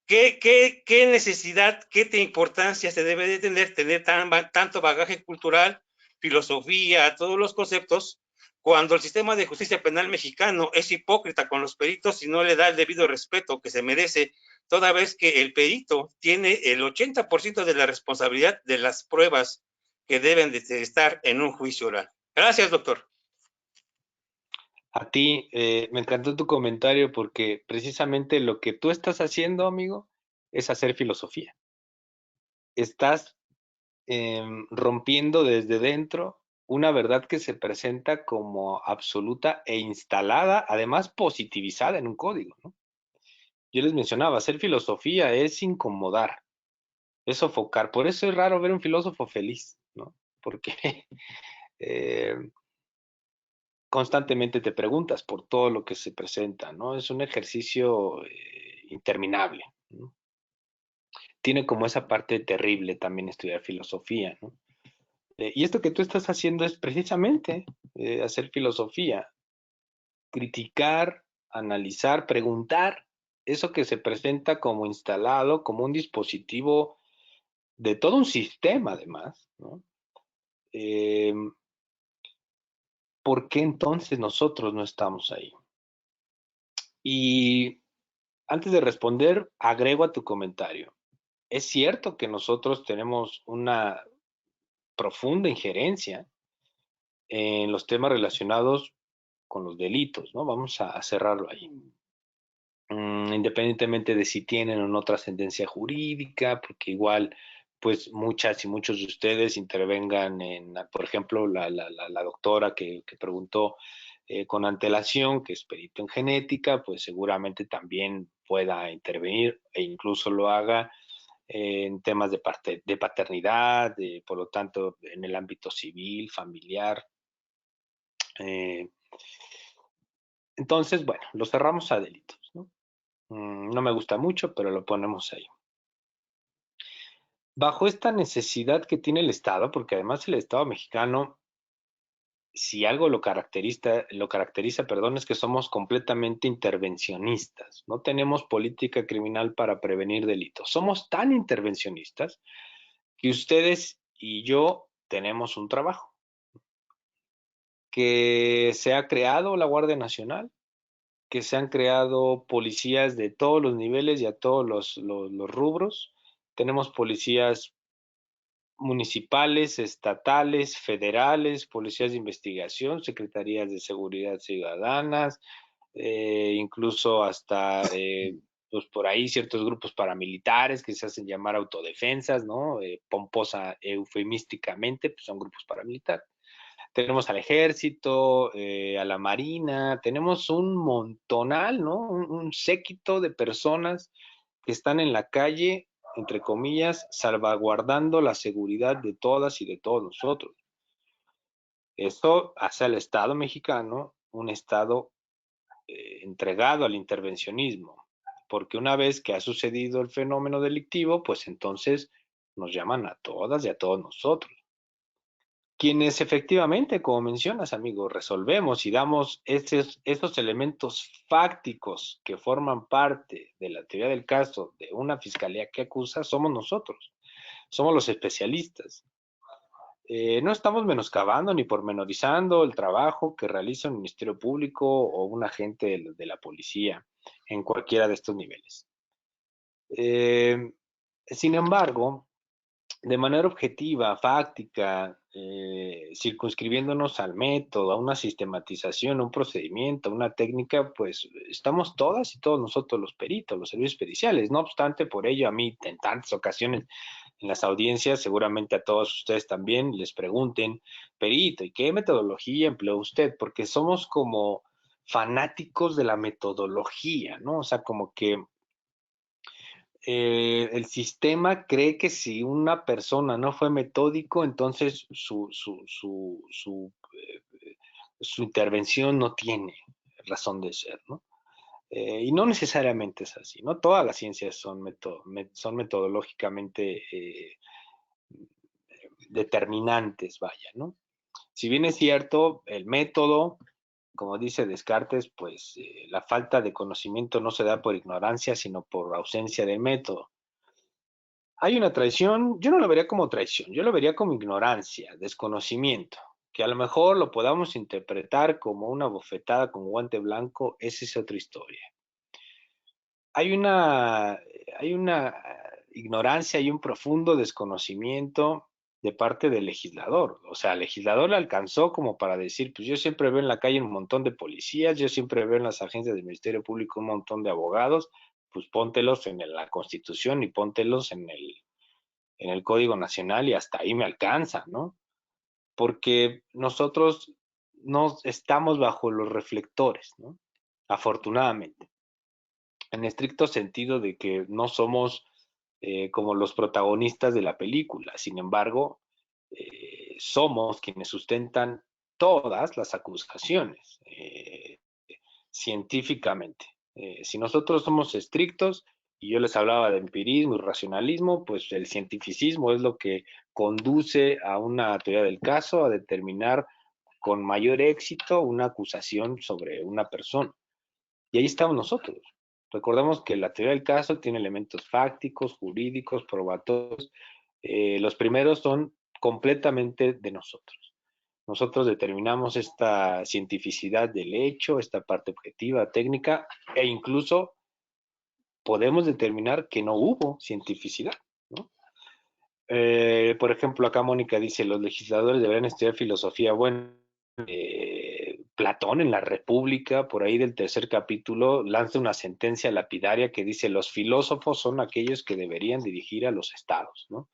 ¿Qué necesidad, qué importancia se debe de tener tanto bagaje cultural, filosofía, todos los conceptos, cuando el sistema de justicia penal mexicano es hipócrita con los peritos y no le da el debido respeto que se merece, toda vez que el perito tiene el 80% de la responsabilidad de las pruebas que deben de estar en un juicio oral? Gracias, doctor. A ti, me encantó tu comentario porque precisamente lo que tú estás haciendo, amigo, es hacer filosofía. Estás rompiendo desde dentro una verdad que se presenta como absoluta e instalada, además positivizada en un código, ¿no? Yo les mencionaba, hacer filosofía es incomodar, es sofocar. Por eso es raro ver un filósofo feliz, ¿no? Porque constantemente te preguntas por todo lo que se presenta, ¿no? Es un ejercicio interminable, ¿no? Tiene como esa parte terrible también estudiar filosofía, ¿no? Y esto que tú estás haciendo es precisamente hacer filosofía, criticar, analizar, preguntar eso que se presenta como instalado, como un dispositivo de todo un sistema además, ¿no? ¿Por qué entonces nosotros no estamos ahí? Y antes de responder, agrego a tu comentario. Es cierto que nosotros tenemos una profunda injerencia en los temas relacionados con los delitos, ¿no? Vamos a cerrarlo ahí. Independientemente de si tienen o no trascendencia jurídica, porque igual, pues muchas y muchos de ustedes intervengan en, por ejemplo, la doctora que preguntó con antelación, que es perito en genética, pues seguramente también pueda intervenir e incluso lo haga en temas de paternidad, por lo tanto, en el ámbito civil, familiar. Entonces, bueno, lo cerramos a delitos, ¿no? No me gusta mucho, pero lo ponemos ahí. bajo esta necesidad que tiene el Estado, porque además el Estado mexicano, si algo lo caracteriza, perdón, es que somos completamente intervencionistas. No tenemos política criminal para prevenir delitos. Somos tan intervencionistas que ustedes y yo tenemos un trabajo. Que se ha creado la Guardia Nacional, que se han creado policías de todos los niveles y a todos los rubros. Tenemos policías municipales, estatales, federales, policías de investigación, secretarías de seguridad ciudadanas, incluso hasta pues por ahí ciertos grupos paramilitares que se hacen llamar autodefensas, ¿no? Pomposa, eufemísticamente, pues son grupos paramilitares. Tenemos al ejército, a la marina, tenemos un montonal, ¿no? Un séquito de personas que están en la calle, entre comillas, salvaguardando la seguridad de todas y de todos nosotros. Esto hace al Estado mexicano un Estado entregado al intervencionismo, porque una vez que ha sucedido el fenómeno delictivo, pues entonces nos llaman a todas y a todos nosotros. Quienes efectivamente, como mencionas, amigo, resolvemos y damos esos elementos fácticos que forman parte de la teoría del caso de una fiscalía que acusa, somos nosotros, somos los especialistas. No estamos menoscabando ni pormenorizando el trabajo que realiza un Ministerio Público o un agente de la policía en cualquiera de estos niveles. Sin embargo, de manera objetiva, fáctica, circunscribiéndonos al método, a una sistematización, a un procedimiento, a una técnica, pues estamos todas y todos nosotros los peritos, los servicios periciales. No obstante, por ello a mí en tantas ocasiones en las audiencias, seguramente a todos ustedes también les pregunten, perito, ¿y qué metodología empleó usted? Porque somos como fanáticos de la metodología, ¿no? O sea, como que el sistema cree que si una persona no fue metódico, entonces su intervención no tiene razón de ser, ¿no? Y no necesariamente es así, ¿no? Todas las ciencias son metodológicamente determinantes, vaya, ¿no? Si bien es cierto, el método, como dice Descartes, pues la falta de conocimiento no se da por ignorancia, sino por ausencia de método. Hay una traición, yo no lo vería como traición, yo lo vería como ignorancia, desconocimiento, que a lo mejor lo podamos interpretar como una bofetada con guante blanco, esa es otra historia. Hay una ignorancia y un profundo desconocimiento de parte del legislador. O sea, el legislador le alcanzó como para decir, pues yo siempre veo en la calle un montón de policías, yo siempre veo en las agencias del Ministerio Público un montón de abogados, pues póntelos en la Constitución y póntelos en el Código Nacional y hasta ahí me alcanza, ¿no? Porque nosotros no estamos bajo los reflectores, ¿no? Afortunadamente, en estricto sentido de que no somos como los protagonistas de la película. Sin embargo, somos quienes sustentan todas las acusaciones científicamente. Si nosotros somos estrictos, y yo les hablaba de empirismo y racionalismo, pues el cientificismo es lo que conduce a una teoría del caso, a determinar con mayor éxito una acusación sobre una persona. Y ahí estamos nosotros. Recordemos que la teoría del caso tiene elementos fácticos, jurídicos, probatorios. Los primeros son completamente de nosotros. Nosotros determinamos esta cientificidad del hecho, esta parte objetiva, técnica, e incluso podemos determinar que no hubo cientificidad, ¿no? Por ejemplo, acá Mónica dice, los legisladores deberían estudiar filosofía. Bueno, Platón en la República, por ahí del tercer capítulo, lanza una sentencia lapidaria que dice, los filósofos son aquellos que deberían dirigir a los estados, ¿no?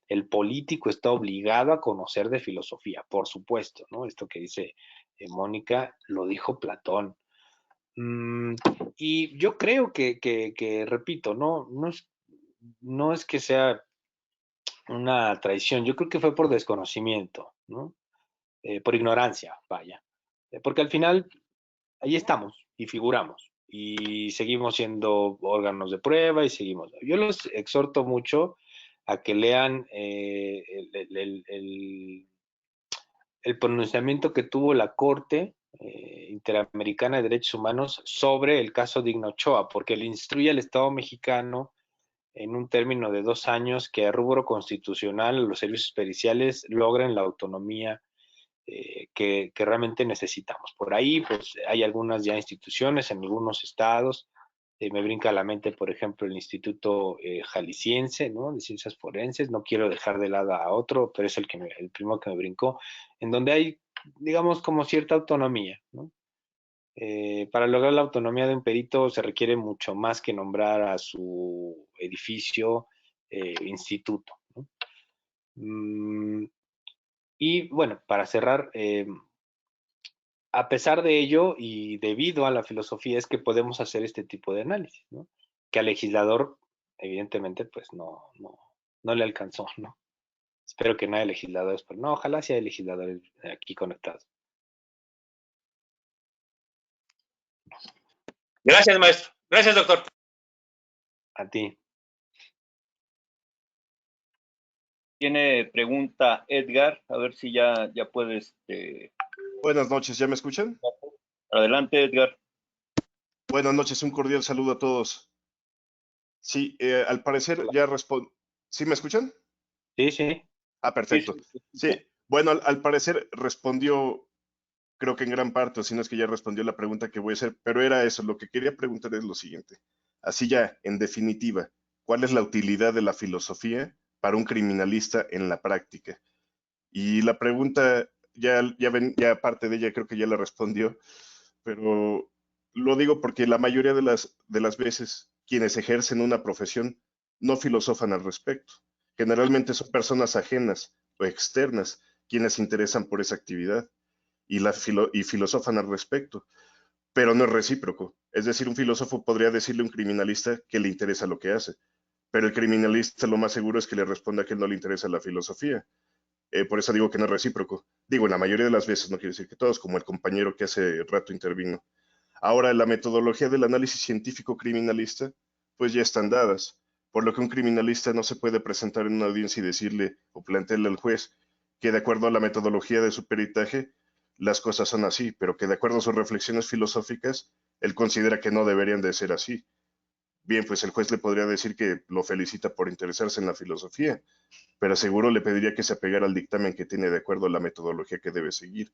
El político está obligado a conocer de filosofía, por supuesto, ¿no? Esto que dice Mónica lo dijo Platón. Y yo creo que repito, no es que sea una traición, yo creo que fue por desconocimiento, ¿no? Por ignorancia, vaya. Porque al final ahí estamos y figuramos y seguimos siendo órganos de prueba y seguimos. Yo los exhorto mucho a que lean el pronunciamiento que tuvo la Corte Interamericana de Derechos Humanos sobre el caso de Igno Ochoa, porque le instruye al Estado mexicano en un término de 2 años que a rubro constitucional los servicios periciales logren la autonomía que realmente necesitamos. Por ahí, pues, hay algunas ya instituciones en algunos estados. Me brinca a la mente, por ejemplo, el Instituto Jalisciense, ¿no?, de Ciencias Forenses. No quiero dejar de lado a otro, pero es el primero que me brincó, en donde hay, digamos, como cierta autonomía, ¿no? Para lograr la autonomía de un perito se requiere mucho más que nombrar a su edificio, instituto, ¿no? Y bueno, para cerrar, a pesar de ello y debido a la filosofía es que podemos hacer este tipo de análisis, ¿no? Que al legislador, evidentemente, pues no le alcanzó, ¿no? Espero que no haya legisladores, pero no, ojalá sí haya legisladores aquí conectados. Gracias, maestro. Gracias, doctor. A ti. Tiene pregunta Edgar, a ver si ya puedes. Buenas noches, ¿ya me escuchan? Adelante, Edgar. Buenas noches, un cordial saludo a todos. Sí, al parecer ya respondo. ¿Sí me escuchan? Sí, sí. Ah, perfecto. Sí, bueno, al parecer respondió, creo que en gran parte, o si no es que ya respondió la pregunta que voy a hacer, pero era eso. Lo que quería preguntar es lo siguiente. Así ya, en definitiva, ¿cuál es la utilidad de la filosofía para un criminalista en la práctica? Y la pregunta, ya parte de ella creo que ya la respondió, pero lo digo porque la mayoría de las veces quienes ejercen una profesión no filosofan al respecto. Generalmente son personas ajenas o externas quienes se interesan por esa actividad y filosofan al respecto, pero no es recíproco. Es decir, un filósofo podría decirle a un criminalista que le interesa lo que hace, pero el criminalista lo más seguro es que le responda que no le interesa la filosofía. Por eso digo que no es recíproco. Digo, en la mayoría de las veces, no quiere decir que todos, como el compañero que hace rato intervino. Ahora, la metodología del análisis científico criminalista, pues ya están dadas, por lo que un criminalista no se puede presentar en una audiencia y decirle o plantearle al juez que de acuerdo a la metodología de su peritaje, las cosas son así, pero que de acuerdo a sus reflexiones filosóficas, él considera que no deberían de ser así. Bien, pues el juez le podría decir que lo felicita por interesarse en la filosofía, pero seguro le pediría que se apegara al dictamen que tiene de acuerdo a la metodología que debe seguir.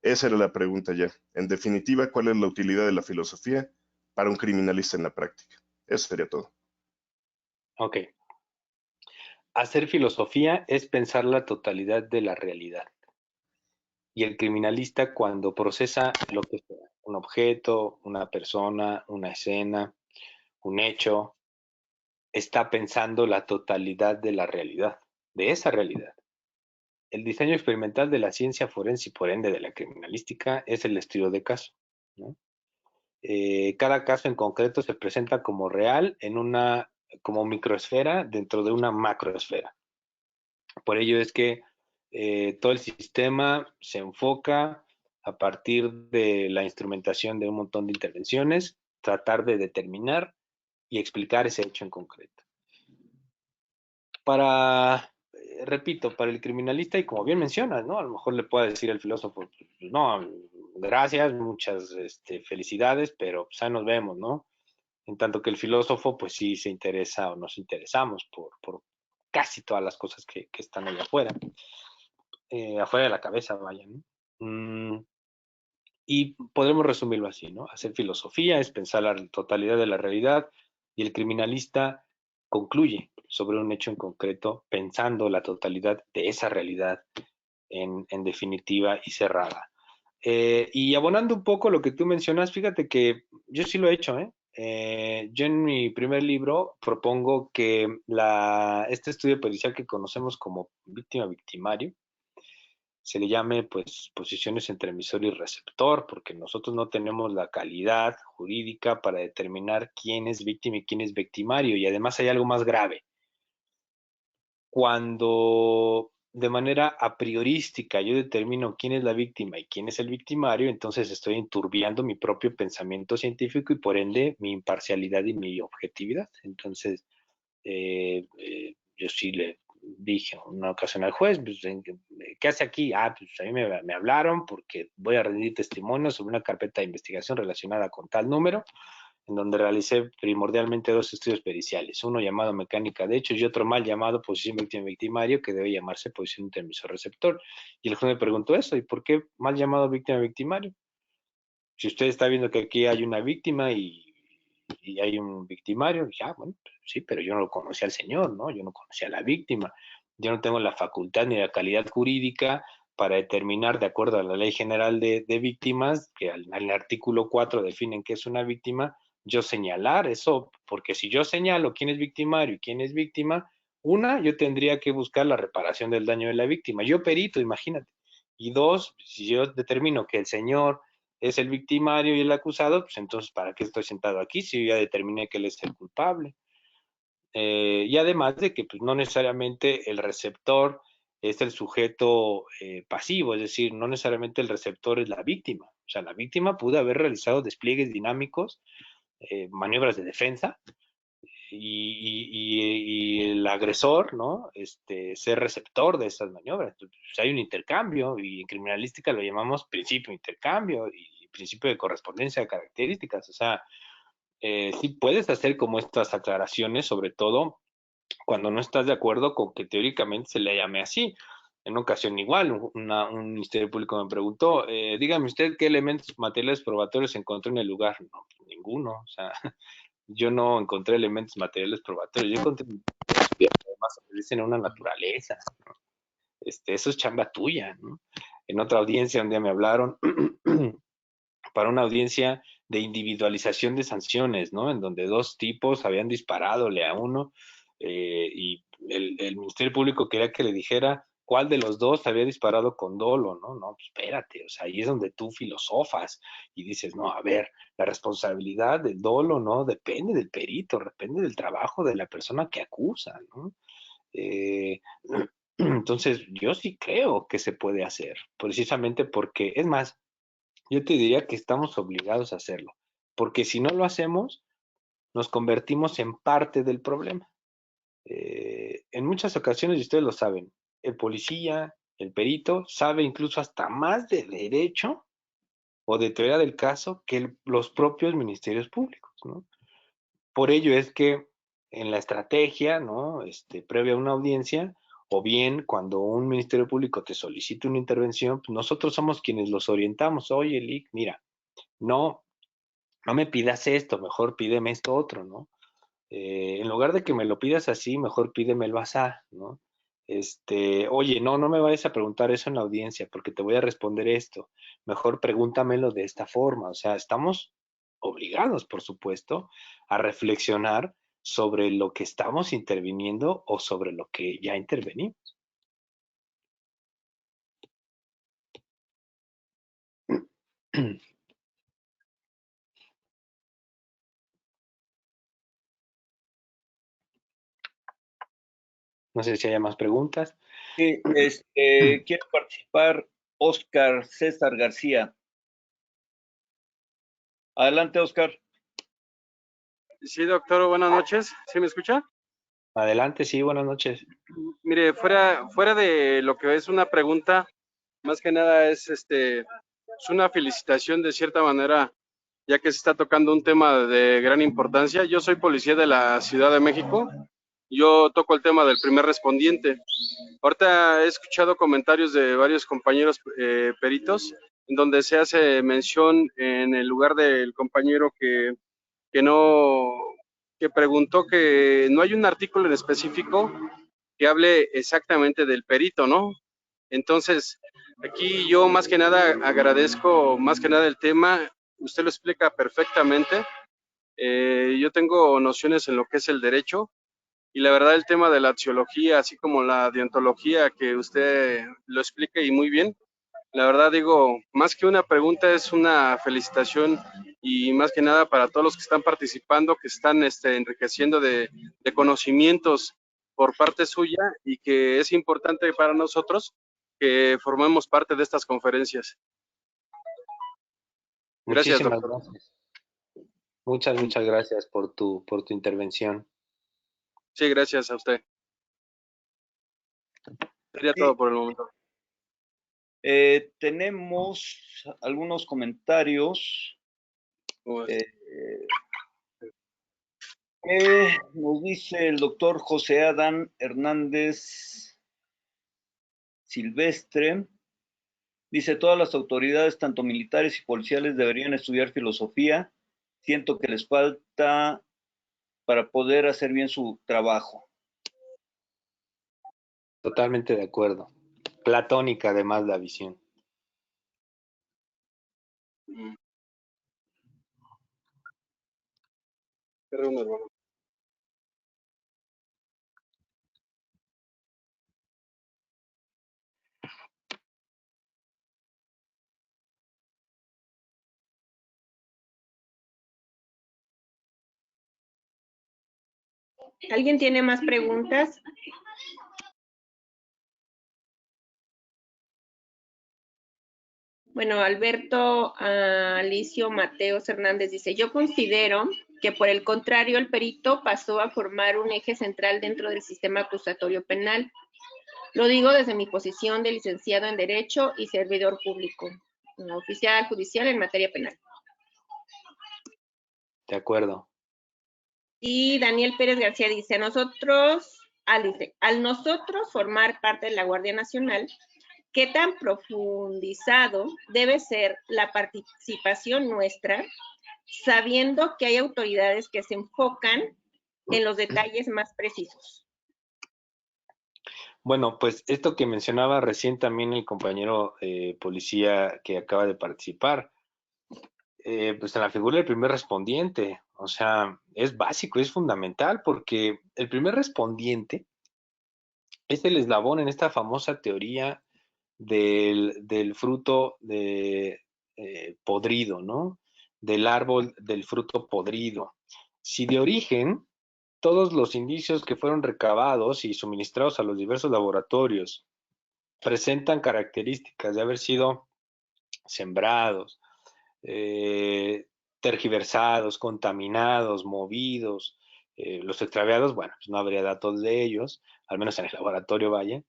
Esa era la pregunta ya. En definitiva, ¿cuál es la utilidad de la filosofía para un criminalista en la práctica? Eso sería todo. Ok. Hacer filosofía es pensar la totalidad de la realidad. Y el criminalista, cuando procesa lo que sea, un objeto, una persona, una escena, un hecho, está pensando la totalidad de la realidad, de esa realidad. El diseño experimental de la ciencia forense y por ende de la criminalística es el estudio de caso, ¿no? Cada caso en concreto se presenta como real en una como microesfera dentro de una macroesfera. Por ello es que todo el sistema se enfoca a partir de la instrumentación de un montón de intervenciones, tratar de determinar y explicar ese hecho en concreto. Repito, para el criminalista, y como bien mencionas, ¿no? A lo mejor le puede decir el filósofo, no, gracias, muchas felicidades, pero pues ahí nos vemos, ¿no? En tanto que el filósofo, pues sí se interesa o nos interesamos por casi todas las cosas que están allá afuera, afuera de la cabeza, vaya, ¿no? Y podremos resumirlo así, ¿no? Hacer filosofía es pensar la totalidad de la realidad y el criminalista concluye sobre un hecho en concreto pensando la totalidad de esa realidad en definitiva y cerrada. Y abonando un poco lo que tú mencionas, fíjate que yo sí lo he hecho, yo en mi primer libro propongo que este estudio pericial que conocemos como víctima-victimario se le llame pues posiciones entre emisor y receptor, porque nosotros no tenemos la calidad jurídica para determinar quién es víctima y quién es victimario, y además hay algo más grave. Cuando de manera a priorística yo determino quién es la víctima y quién es el victimario, entonces estoy enturbiando mi propio pensamiento científico y por ende mi imparcialidad y mi objetividad. Entonces, yo sí le dije en una ocasión al juez, pues, ¿qué hace aquí? Pues a mí me hablaron porque voy a rendir testimonio sobre una carpeta de investigación relacionada con tal número, en donde realicé primordialmente 2 estudios periciales, uno llamado mecánica de hechos y otro mal llamado posición víctima-victimario, que debe llamarse posición intermisor-receptor. Y el juez me preguntó eso, ¿y por qué mal llamado víctima-victimario? Si usted está viendo que aquí hay una víctima y hay un victimario, dije, bueno, sí, pero yo no lo conocía al señor, ¿no? Yo no conocía a la víctima, yo no tengo la facultad ni la calidad jurídica para determinar, de acuerdo a la Ley General de Víctimas, que al artículo 4 definen qué es una víctima, yo señalar eso, porque si yo señalo quién es victimario y quién es víctima, yo tendría que buscar la reparación del daño de la víctima. Yo perito, imagínate. Y 2, si yo determino que el señor es el victimario y el acusado, pues entonces, ¿para qué estoy sentado aquí si yo ya determiné que él es el culpable? Y además de que pues, no necesariamente el receptor es el sujeto pasivo, es decir, no necesariamente el receptor es la víctima. O sea, la víctima pudo haber realizado despliegues dinámicos, maniobras de defensa, y el agresor, ¿no? Ser receptor de esas maniobras. Entonces, hay un intercambio y en criminalística lo llamamos principio de intercambio y principio de correspondencia de características. O sea, sí puedes hacer como estas aclaraciones, sobre todo cuando no estás de acuerdo con que teóricamente se le llame así. En una ocasión igual, un ministerio público me preguntó, dígame usted qué elementos materiales probatorios encontró en el lugar. No, ninguno. O sea, yo no encontré elementos materiales probatorios, yo encontré que además obedecen a una naturaleza, ¿no? Eso es chamba tuya, ¿no? En otra audiencia un día me hablaron para una audiencia de individualización de sanciones, ¿no? En donde 2 tipos habían disparadole a uno y el Ministerio Público quería que le dijera cuál de los 2 había disparado con dolo, ¿no? No, pues espérate, o sea, ahí es donde tú filosofas y dices, no, a ver, la responsabilidad del dolo, ¿no? Depende del perito, depende del trabajo de la persona que acusa, ¿no? Entonces, yo sí creo que se puede hacer, precisamente porque, es más, yo te diría que estamos obligados a hacerlo, porque si no lo hacemos, nos convertimos en parte del problema. En muchas ocasiones, y ustedes lo saben, el policía, el perito, sabe incluso hasta más de derecho o de teoría del caso que los propios ministerios públicos, ¿no? Por ello es que en la estrategia, ¿no? Previa a una audiencia, o bien cuando un ministerio público te solicita una intervención, pues nosotros somos quienes los orientamos. Oye, Lic, mira, no me pidas esto, mejor pídeme esto otro, ¿no? En lugar de que me lo pidas así, mejor pídemelo asá, ¿no? Oye, no me vayas a preguntar eso en la audiencia porque te voy a responder esto. Mejor pregúntamelo de esta forma. O sea, estamos obligados, por supuesto, a reflexionar sobre lo que estamos interviniendo o sobre lo que ya intervenimos. No sé si haya más preguntas. Sí, quiere participar Oscar César García. Adelante, Oscar. Sí, doctor, buenas noches. ¿Sí me escucha? Adelante, sí, buenas noches. Mire, fuera de lo que es una pregunta, más que nada es una felicitación de cierta manera, ya que se está tocando un tema de gran importancia. Yo soy policía de la Ciudad de México. Yo toco el tema del primer respondiente. Ahorita he escuchado comentarios de varios compañeros peritos, en donde se hace mención en el lugar del compañero que preguntó que no hay un artículo en específico que hable exactamente del perito, ¿no? Entonces, aquí yo más que nada agradezco más que nada el tema, usted lo explica perfectamente. Yo tengo nociones en lo que es el derecho y la verdad el tema de la axiología, así como la deontología que usted lo explica y muy bien, la verdad digo, más que una pregunta es una felicitación y más que nada para todos los que están participando, que están enriqueciendo de conocimientos por parte suya y que es importante para nosotros que formemos parte de estas conferencias. Gracias, Muchísimas doctor. gracias. Muchas gracias por tu intervención. Sí, gracias a usted. Sería Sí. todo por el momento. Tenemos algunos comentarios. Nos dice el doctor José Adán Hernández Silvestre. Dice, todas las autoridades, tanto militares y policiales, deberían estudiar filosofía. Siento que les falta para poder hacer bien su trabajo. Totalmente de acuerdo. Platónica, además, la visión. Perdón, hermano. ¿Alguien tiene más preguntas? Bueno, Alberto Alicio Mateos Hernández dice, yo considero que por el contrario el perito pasó a formar un eje central dentro del sistema acusatorio penal. Lo digo desde mi posición de licenciado en Derecho y servidor público, oficial judicial en materia penal. De acuerdo. Y Daniel Pérez García dice, al nosotros formar parte de la Guardia Nacional, ¿qué tan profundizado debe ser la participación nuestra, sabiendo que hay autoridades que se enfocan en los detalles más precisos? Bueno, pues esto que mencionaba recién también el compañero policía que acaba de participar, pues en la figura del primer respondiente, o sea, es básico, es fundamental, porque el primer respondiente es el eslabón en esta famosa teoría del fruto podrido, ¿no? Del árbol del fruto podrido. Si de origen todos los indicios que fueron recabados y suministrados a los diversos laboratorios presentan características de haber sido sembrados, tergiversados, contaminados, movidos, los extraviados, bueno, pues no habría datos de ellos, al menos en el laboratorio, vaya.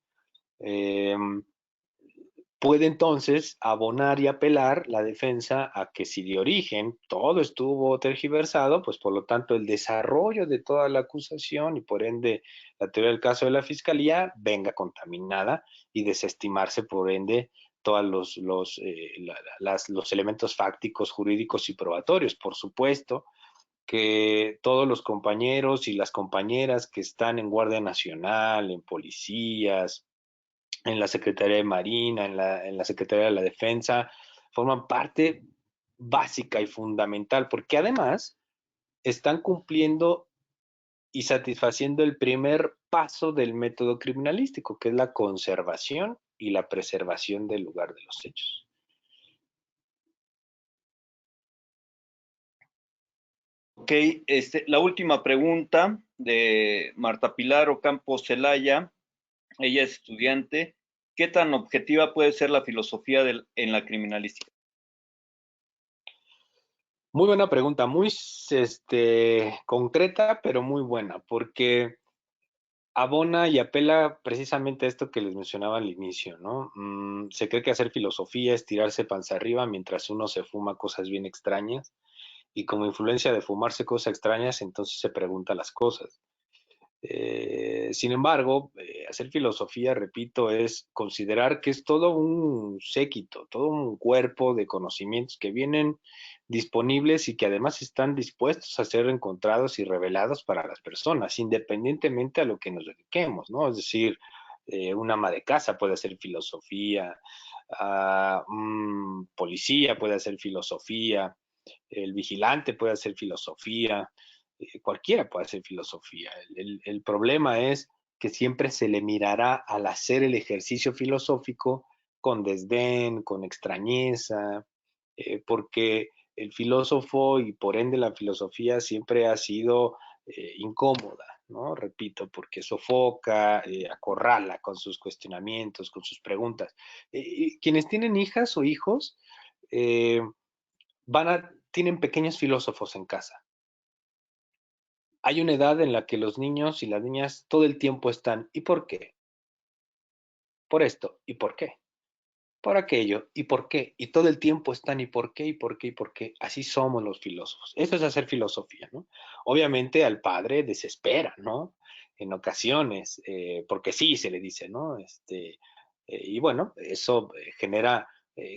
Puede entonces abonar y apelar la defensa a que si de origen todo estuvo tergiversado, pues por lo tanto el desarrollo de toda la acusación y por ende la teoría del caso de la fiscalía venga contaminada y desestimarse por ende todos los elementos fácticos, jurídicos y probatorios. Por supuesto que todos los compañeros y las compañeras que están en Guardia Nacional, en policías, en la Secretaría de Marina, en la Secretaría de la Defensa, forman parte básica y fundamental, porque además están cumpliendo y satisfaciendo el primer paso del método criminalístico, que es la conservación y la preservación del lugar de los hechos. Ok, la última pregunta de Marta Pilar Ocampo Celaya. Ella es estudiante. ¿Qué tan objetiva puede ser la filosofía en la criminalística? Muy buena pregunta, muy concreta, pero muy buena, porque abona y apela precisamente a esto que les mencionaba al inicio, ¿no? Se cree que hacer filosofía es tirarse panza arriba mientras uno se fuma cosas bien extrañas, y como influencia de fumarse cosas extrañas, entonces se pregunta las cosas. Sin embargo, hacer filosofía, repito, es considerar que es todo un séquito, todo un cuerpo de conocimientos que vienen disponibles y que además están dispuestos a ser encontrados y revelados para las personas, independientemente a lo que nos dediquemos, ¿no? Es decir, un ama de casa puede hacer filosofía, un policía puede hacer filosofía, el vigilante puede hacer filosofía, cualquiera puede hacer filosofía. El problema es que siempre se le mirará al hacer el ejercicio filosófico con desdén, con extrañeza, porque el filósofo y por ende la filosofía siempre ha sido incómoda, ¿no? Repito, porque sofoca, acorrala con sus cuestionamientos, con sus preguntas. Quienes tienen hijas o hijos tienen pequeños filósofos en casa. hay una edad en la que los niños y las niñas todo el tiempo están, ¿y por qué? Por esto, ¿y por qué? Por aquello, ¿y por qué? Y todo el tiempo están, ¿y por qué? ¿Y por qué? ¿Y por qué? Así somos los filósofos. Eso es hacer filosofía, ¿no? Obviamente al padre desespera, ¿no? En ocasiones, porque sí, se le dice, ¿no? Y bueno, eso genera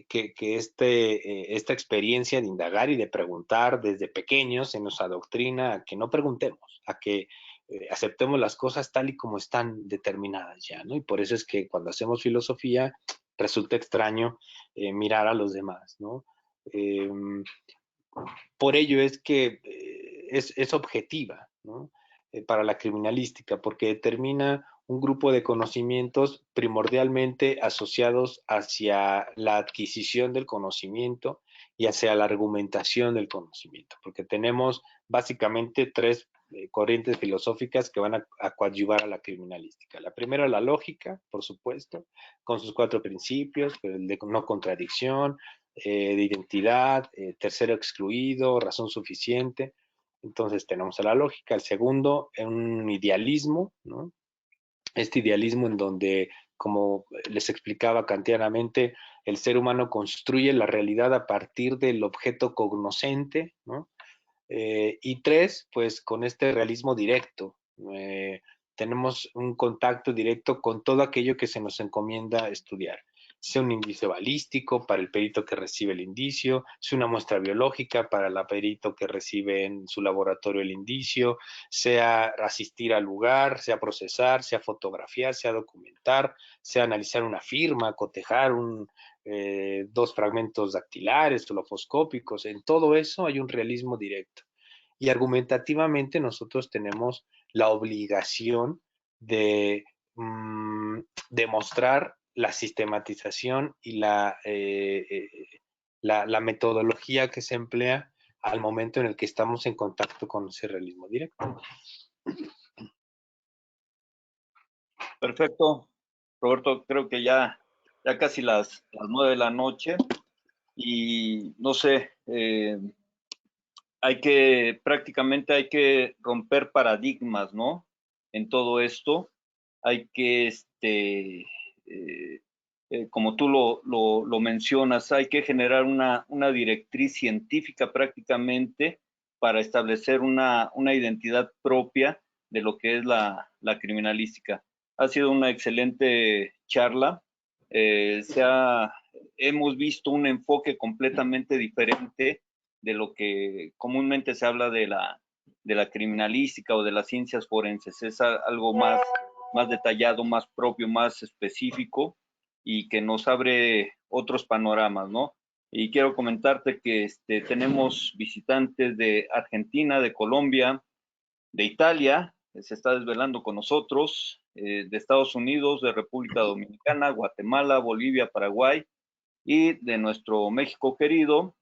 que esta experiencia de indagar y de preguntar desde pequeños se nos adoctrina a que no preguntemos, a que aceptemos las cosas tal y como están determinadas ya, ¿no? Y por eso es que cuando hacemos filosofía resulta extraño mirar a los demás, ¿no? Eh, por ello es que es objetiva, ¿no? Para la criminalística, porque determina un grupo de conocimientos primordialmente asociados hacia la adquisición del conocimiento y hacia la argumentación del conocimiento, porque tenemos básicamente tres corrientes filosóficas que van a coadyuvar a la criminalística. La primera, la lógica, por supuesto, con sus 4 principios, el de no contradicción, de identidad, tercero excluido, razón suficiente. Entonces tenemos a la lógica. El segundo, un idealismo, ¿no? Este idealismo en donde, como les explicaba kantianamente, el ser humano construye la realidad a partir del objeto cognoscente, ¿no? Y 3, pues con este realismo directo. Tenemos un contacto directo con todo aquello que se nos encomienda estudiar, sea un indicio balístico para el perito que recibe el indicio, sea una muestra biológica para el perito que recibe en su laboratorio el indicio, sea asistir al lugar, sea procesar, sea fotografiar, sea documentar, sea analizar una firma, cotejar 2 fragmentos dactilares o lofoscópicos. En todo eso hay un realismo directo. Y argumentativamente nosotros tenemos la obligación de demostrar la sistematización y la metodología que se emplea al momento en el que estamos en contacto con ese realismo directo. Perfecto, Roberto, creo que ya casi las 9 de la noche y no sé, prácticamente hay que romper paradigmas, ¿no? En todo esto, hay que, como tú lo mencionas, hay que generar una directriz científica prácticamente para establecer una identidad propia de lo que es la criminalística. Ha sido una excelente charla. Hemos visto un enfoque completamente diferente de lo que comúnmente se habla de la criminalística o de las ciencias forenses. Es algo más detallado, más propio, más específico y que nos abre otros panoramas, ¿no? Y quiero comentarte que tenemos visitantes de Argentina, de Colombia, de Italia, se está desvelando con nosotros, de Estados Unidos, de República Dominicana, Guatemala, Bolivia, Paraguay y de nuestro México querido,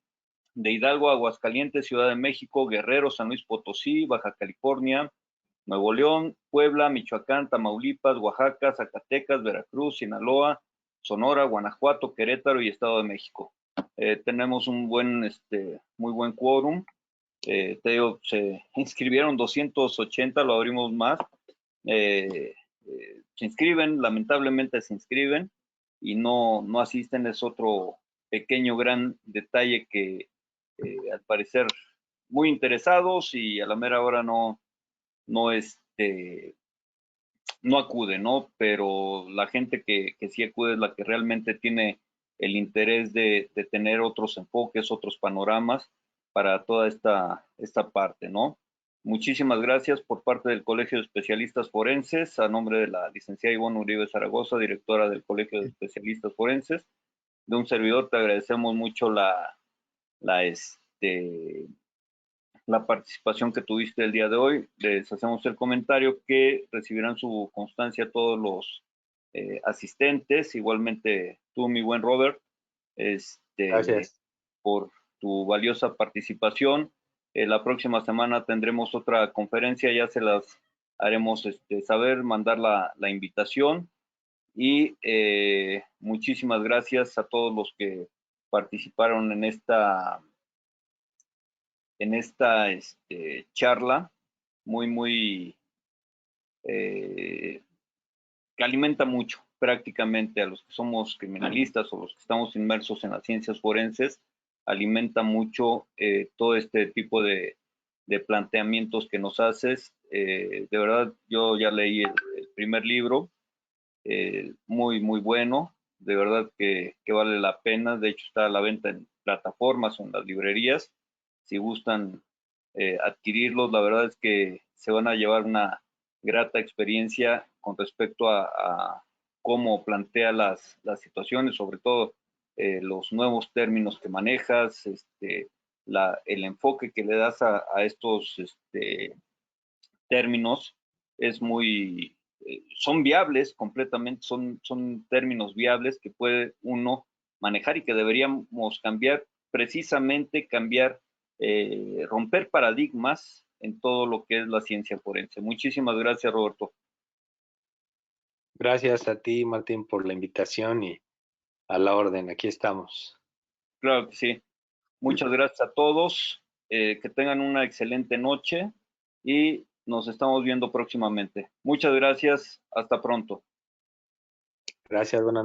de Hidalgo, Aguascalientes, Ciudad de México, Guerrero, San Luis Potosí, Baja California, Nuevo León, Puebla, Michoacán, Tamaulipas, Oaxaca, Zacatecas, Veracruz, Sinaloa, Sonora, Guanajuato, Querétaro y Estado de México. Tenemos un muy buen quórum. Te digo, se inscribieron 280, lo abrimos más. Se inscriben, lamentablemente se inscriben y no asisten. Es otro pequeño gran detalle que al parecer muy interesados y a la mera hora no acude, ¿no? Pero la gente que sí acude es la que realmente tiene el interés de tener otros enfoques, otros panoramas para toda esta parte, ¿no? Muchísimas gracias por parte del Colegio de Especialistas Forenses, a nombre de la licenciada Ivonne Uribe Zaragoza, directora del Colegio de Especialistas Forenses. De un servidor te agradecemos mucho la participación que tuviste el día de hoy. Les hacemos el comentario que recibirán su constancia todos los asistentes, igualmente tú, mi buen Robert, Gracias. por tu valiosa participación. La próxima semana tendremos otra conferencia, ya se las haremos saber, mandar la invitación y muchísimas gracias a todos los que participaron en esta charla que alimenta mucho prácticamente a los que somos criminalistas o los que estamos inmersos en las ciencias forenses, alimenta mucho todo este tipo de planteamientos que nos haces. De verdad, yo ya leí el primer libro, muy bueno, de verdad que vale la pena. De hecho, está a la venta en plataformas o en las librerías. Si gustan adquirirlos, la verdad es que se van a llevar una grata experiencia con respecto a cómo plantea las situaciones, sobre todo los nuevos términos que manejas, el enfoque que le das a estos términos es son viables completamente, son términos viables que puede uno manejar y que deberíamos cambiar, precisamente romper paradigmas en todo lo que es la ciencia forense. Muchísimas gracias, Roberto. Gracias a ti, Martín, por la invitación y a la orden. Aquí estamos. Claro que sí. Muchas gracias a todos. Que tengan una excelente noche y nos estamos viendo próximamente. Muchas gracias. Hasta pronto. Gracias, buenas noches.